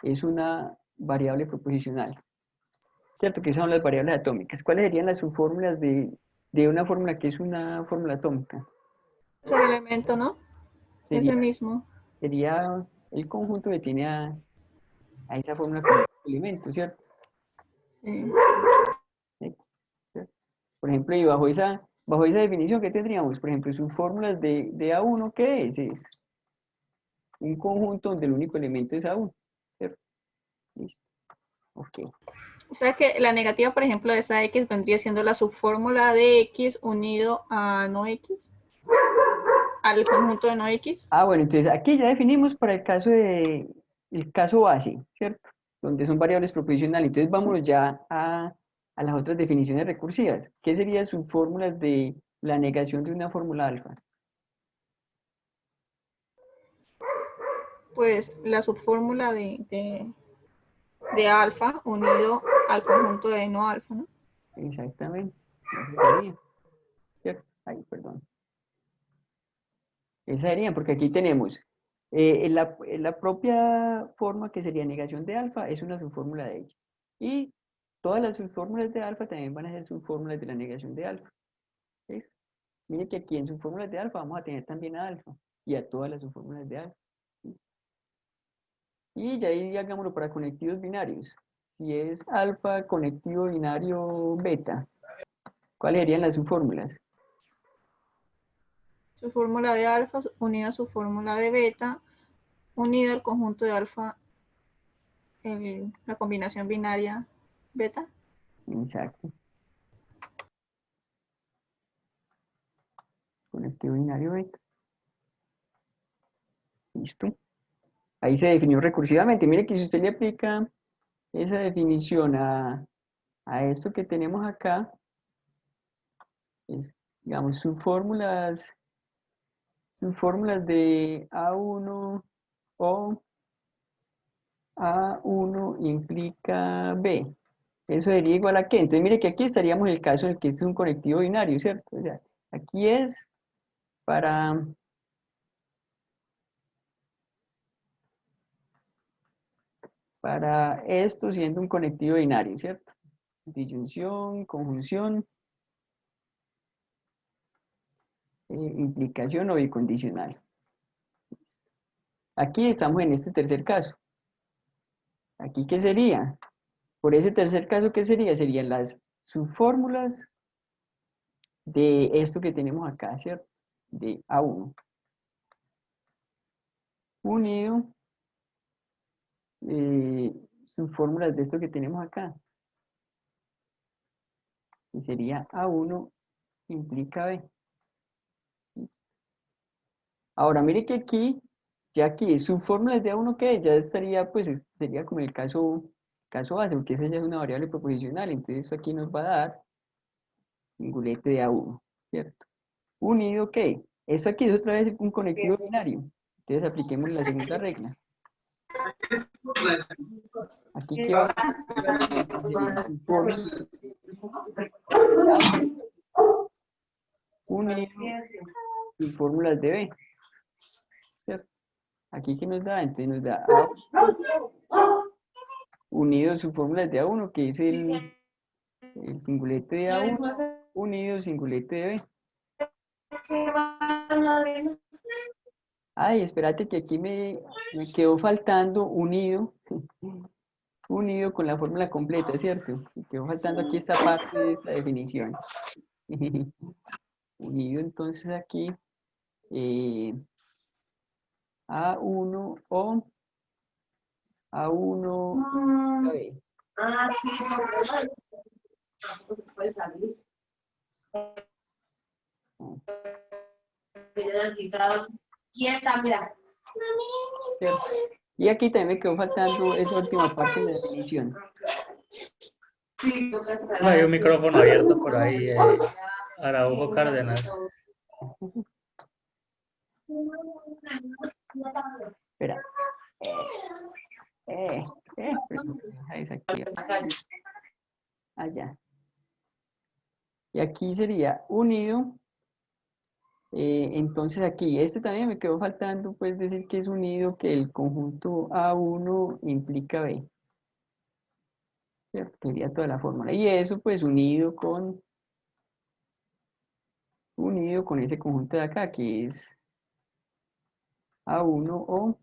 es una variable proposicional, ¿cierto? Que son las variables atómicas. ¿Cuáles serían las subfórmulas de una fórmula que es una fórmula atómica? Es el elemento, ¿no? Es Sería, el mismo. sería el conjunto que tiene a esa fórmula como elemento, ¿cierto? Sí. X, ¿cierto? Por ejemplo, y bajo esa definición, ¿qué tendríamos? Por ejemplo, sus fórmulas de A1, ¿qué es? Es un conjunto donde el único elemento es A1, ¿cierto? Listo. Ok. O sea que la negativa, por ejemplo, de esa X vendría siendo la subfórmula de X unido a no X, al conjunto de no X. Ah, bueno, entonces aquí ya definimos para el caso base, ¿cierto? Donde son variables proposicionales. Entonces vámonos ya a las otras definiciones recursivas. ¿Qué serían sus fórmulas de la negación de una fórmula alfa? Pues la subfórmula de alfa unido al conjunto de no alfa, ¿no? Exactamente. Esa sería, ¿cierto? Ay, perdón. Esa sería, porque aquí tenemos la propia forma que sería negación de alfa es una subfórmula de ella. Y todas las subfórmulas de alfa también van a ser subfórmulas de la negación de alfa. ¿Listo? Miren que aquí en subfórmulas de alfa vamos a tener también a alfa y a todas las subfórmulas de alfa. ¿Listo? Y ya ahí hagámoslo para conectivos binarios. Si es alfa conectivo binario beta, ¿cuáles serían las subfórmulas? Su fórmula de alfa unida a su fórmula de beta unida al conjunto de alfa, la combinación binaria beta. Exacto. Conectivo binario beta. Listo. Ahí se definió recursivamente. Mire que si usted le aplica esa definición a esto que tenemos acá, es, digamos, sus fórmulas de A1 o A1 implica B. ¿Eso sería igual a qué? Entonces mire que aquí estaríamos en el caso en el que este es un conectivo binario, ¿cierto? O sea, aquí es para esto siendo un conectivo binario, ¿cierto? Disyunción, conjunción, implicación o bicondicional. Aquí estamos en este tercer caso. ¿Aquí qué sería? Por ese tercer caso, ¿qué sería? Serían las subfórmulas de esto que tenemos acá, ¿cierto? De A1. Unido subfórmulas de esto que tenemos acá. Y sería A1 implica B. Ahora, mire que aquí, ya aquí, subfórmulas de A1 que ya estaría, pues, sería como el caso base, porque esa ya es una variable proposicional, entonces esto aquí nos va a dar singulete de A1, ¿cierto? Unido, ¿qué? Esto aquí es otra vez un conectivo binario. Entonces apliquemos la segunda regla. Aquí que va unido y fórmulas de B, ¿cierto? Aquí que nos da, entonces nos da A unido sus fórmulas de A1, que es el singulete de A1, unido singulete de B. Ay, espérate que aquí me quedó faltando unido, unido con la fórmula completa, ¿cierto? Me quedó faltando aquí esta parte de esta definición. Unido entonces aquí A1 o A1 B. Ah, sí, no puede salir. Quieta, mira. ¿Cierto? Y aquí también me quedó faltando esa última parte de la definición. Hay un micrófono abierto por ahí, Araujo Cárdenas. Espera. Allá. Y aquí sería unido. Entonces aquí, este también me quedó faltando, pues decir que es unido, que el conjunto A1 implica B. ¿Cierto? Que sería toda la fórmula. Y eso pues unido con ese conjunto de acá, que es A1 o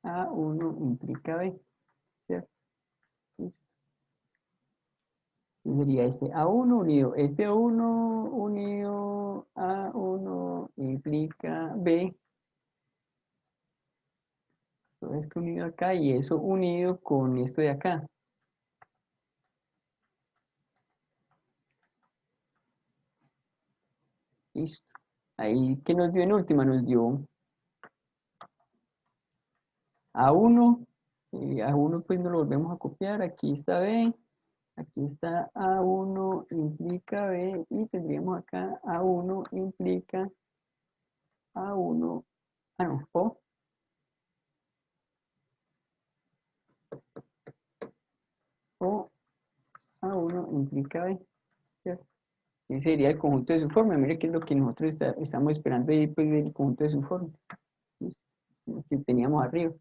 A1 implica B. ¿Cierto? Listo. Y sería este A1 unido, este A1 unido A1 implica B. Todo esto unido acá y eso unido con esto de acá. Listo. Ahí, ¿qué nos dio en última? Nos dio A1. A1 pues no lo volvemos a copiar. Aquí está B. Aquí está A1 implica B. Y tendríamos acá A1 implica A1. Ah, no, O A1 implica B. ¿Cierto? Ese sería el conjunto de su forma. Mire qué es lo que nosotros estamos esperando ahí, pues, del conjunto de su forma. Lo que teníamos arriba.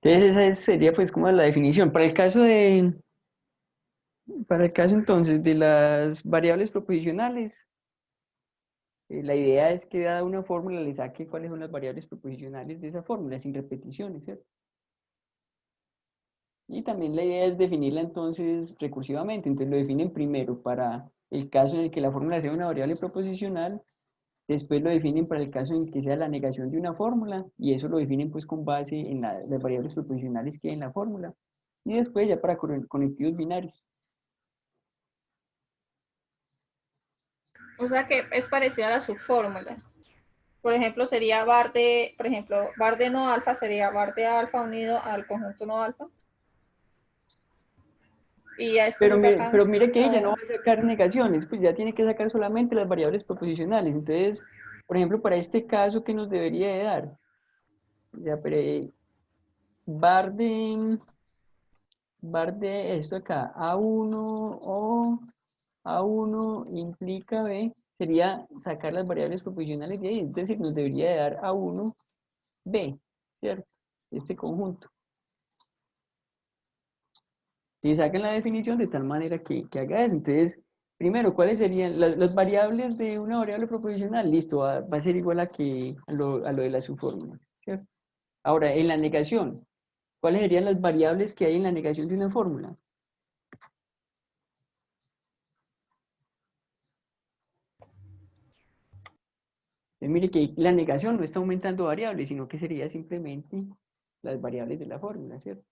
Entonces esa sería pues como la definición. Para el caso entonces de las variables proposicionales, la idea es que dada una fórmula le saque cuáles son las variables proposicionales de esa fórmula, sin repeticiones, ¿cierto? Y también la idea es definirla entonces recursivamente. Entonces lo definen primero para el caso en el que la fórmula sea una variable proposicional. Después lo definen para el caso en que sea la negación de una fórmula, y eso lo definen pues con base en las variables proposicionales que hay en la fórmula. Y después ya para conectivos binarios. O sea que es parecida a la subfórmula. Por ejemplo, sería bar de, bar de no alfa sería bar de alfa unido al conjunto no alfa. Y ya después pero mire que ella no va a sacar negaciones, pues ya tiene que sacar solamente las variables proposicionales. Entonces, por ejemplo, para este caso, ¿qué nos debería de dar? Ya, pero bar de esto acá, A1 o A1 implica B, sería sacar las variables proposicionales de ahí, es decir, nos debería de dar A1, B, ¿cierto? Este conjunto. Y saquen la definición de tal manera que haga eso. Entonces, primero, ¿cuáles serían las variables de una variable proposicional? Listo, va a ser igual a lo de la subfórmula, ¿cierto? Ahora, en la negación, ¿cuáles serían las variables que hay en la negación de una fórmula? Mire que la negación no está aumentando variables, sino que sería simplemente las variables de la fórmula, ¿cierto?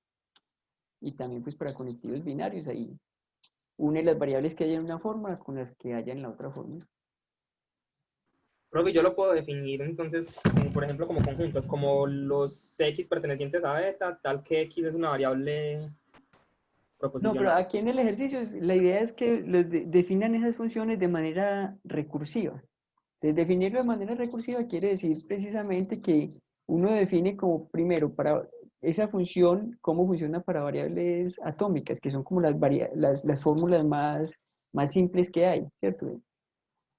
Y también pues para conectivos binarios, ahí une las variables que hay en una fórmula con las que haya en la otra fórmula. Profe, yo lo puedo definir entonces, como, por ejemplo, como conjuntos, como los x pertenecientes a beta, tal que x es una variable No, proposicional. pero aquí en el ejercicio la idea es que definan esas funciones de manera recursiva. Entonces, definirlo de manera recursiva quiere decir precisamente que uno define como primero para esa función, cómo funciona para variables atómicas, que son como las fórmulas más simples que hay, ¿cierto?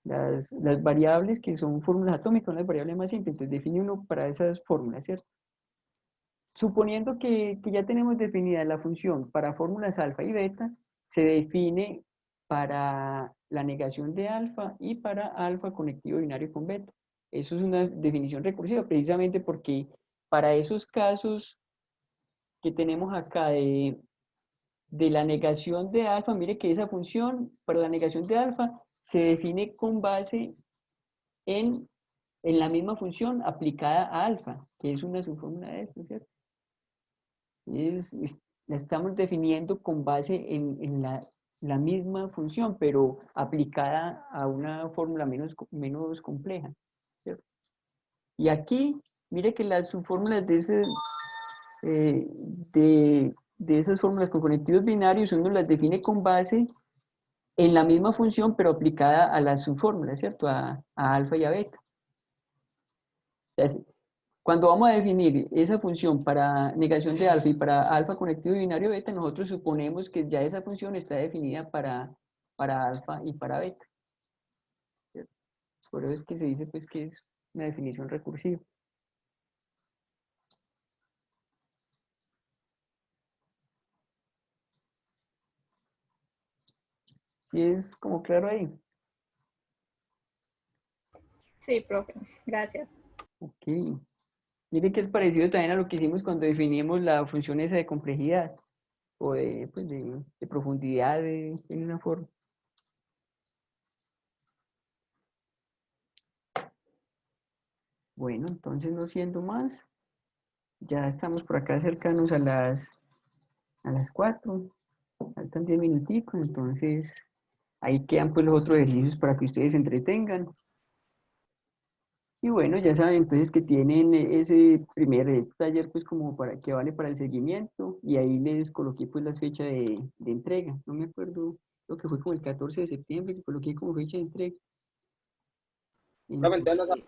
Las variables que son fórmulas atómicas son las variables más simples, entonces define uno para esas fórmulas, ¿cierto? Suponiendo que ya tenemos definida la función para fórmulas alfa y beta, se define para la negación de alfa y para alfa conectivo binario con beta. Eso es una definición recursiva, precisamente porque para esos casos que tenemos acá de la negación de alfa, mire que esa función para la negación de alfa se define con base en la misma función aplicada a alfa, que es una subfórmula de esto, ¿cierto? La estamos definiendo con base en la misma función, pero aplicada a una fórmula menos compleja, ¿cierto? Y aquí, mire que las subfórmulas eh, de esas fórmulas con conectivos binarios uno las define con base en la misma función, pero aplicada a las subfórmulas, ¿cierto? A alfa y a beta. Entonces, cuando vamos a definir esa función para negación de alfa y para alfa conectivo binario beta, nosotros suponemos que ya esa función está definida para alfa y para beta, ¿cierto? Por eso es que se dice pues que es una definición recursiva. ¿Sí es como claro ahí? Sí, profe, gracias. Ok. Mire que es parecido también a lo que hicimos cuando definimos la función esa de complejidad o pues de profundidad en una forma. Bueno, entonces no siendo más, ya estamos por acá cercanos a las 4, faltan 10 minuticos, entonces ahí quedan pues los otros ejercicios para que ustedes se entretengan. Y bueno, ya saben entonces que tienen ese primer taller pues como para que vale para el seguimiento y ahí les coloqué pues la fecha de entrega, no me acuerdo, creo que fue como el 14 de septiembre que coloqué como fecha de entrega. Profe, entonces nos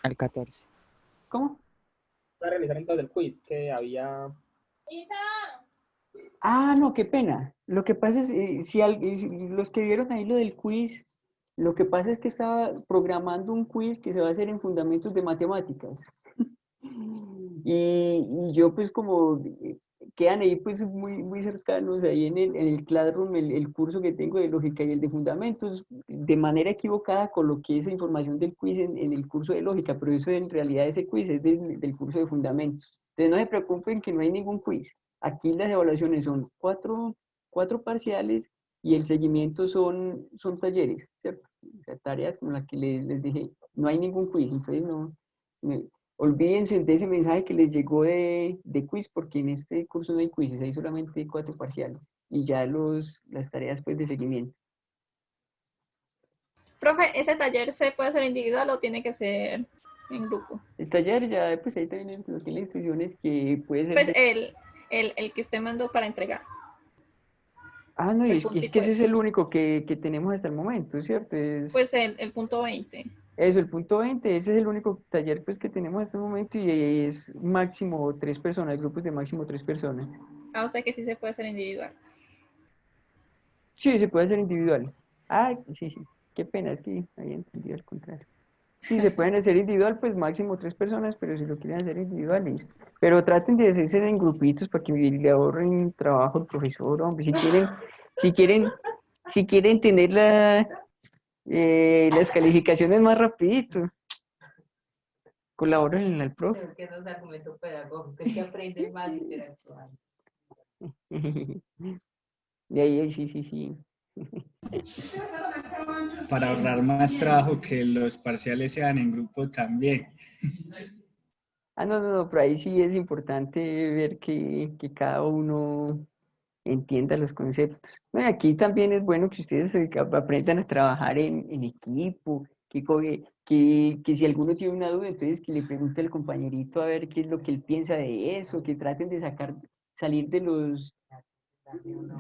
Al 14. ¿Cómo? a realizar entonces el quiz que había. Ah, no, qué pena. Lo que pasa es, si los que vieron ahí lo del quiz, lo que pasa es que estaba programando un quiz que se va a hacer en fundamentos de matemáticas. Y yo pues como quedan ahí pues muy cercanos ahí en el Classroom, el curso que tengo de lógica y el de fundamentos, de manera equivocada coloqué esa información del quiz en el curso de lógica, pero eso en realidad ese quiz es del curso de fundamentos. Entonces no se preocupen que no hay ningún quiz. Aquí las evaluaciones son cuatro parciales y el seguimiento son talleres, ¿cierto? O sea, tareas como las que les dije, no hay ningún quiz, entonces no, olvídense de ese mensaje que les llegó de quiz, porque en este curso no hay quizzes, hay solamente 4 parciales y ya las tareas pues de seguimiento. Profe, ¿ese taller se puede hacer individual o tiene que ser en grupo? El taller ya, pues ahí también tiene las instrucciones que puede ser... Pues el que usted mandó para entregar. Ah, no, El es que puntico ese es el único que tenemos hasta el momento, ¿cierto? Pues el punto 20. Eso, el punto 20, ese es el único taller pues que tenemos hasta el momento y es máximo 3 personas, grupos de máximo 3 personas. Ah, o sea que sí se puede hacer individual. Sí, se puede hacer individual. Ah, sí, sí. Qué pena, es que había entendido al contrario. Si se pueden hacer individual, pues máximo 3 personas, pero si lo quieren hacer individual, listo. Pero traten de hacerse en grupitos para que le ahorren trabajo al profesor, hombre. Si quieren, si quieren tener las calificaciones más rapidito, colaboren al profe. Es que no es argumento pedagógico, es que aprende más interactuando. Y ahí, sí, sí, sí. Para ahorrar más trabajo que los parciales sean en grupo también. Ah, no, no, no, pero ahí sí es importante ver que cada uno entienda los conceptos. Bueno, aquí también es bueno que ustedes aprendan a trabajar en equipo, que si alguno tiene una duda, entonces que le pregunte al compañerito a ver qué es lo que él piensa de eso, que traten de salir de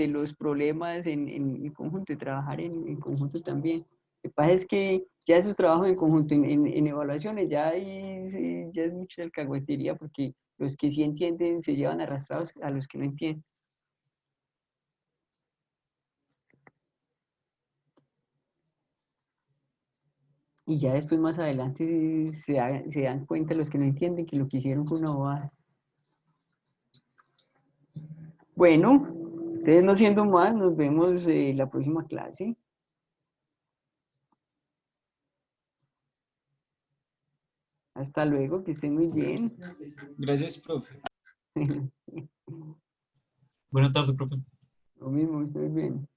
los problemas en conjunto y trabajar en conjunto también. Lo que pasa es que ya esos trabajos en conjunto, en evaluaciones, ya, sí, ya es mucha alcahuetería porque los que sí entienden se llevan arrastrados a los que no entienden. Y ya después más adelante sí se dan cuenta los que no entienden que lo que hicieron fue una bobada. Bueno, ustedes no siendo más, nos vemos la próxima clase. Hasta luego, que estén muy bien. Gracias, profe. Buenas tardes, profe. Lo mismo, estoy bien.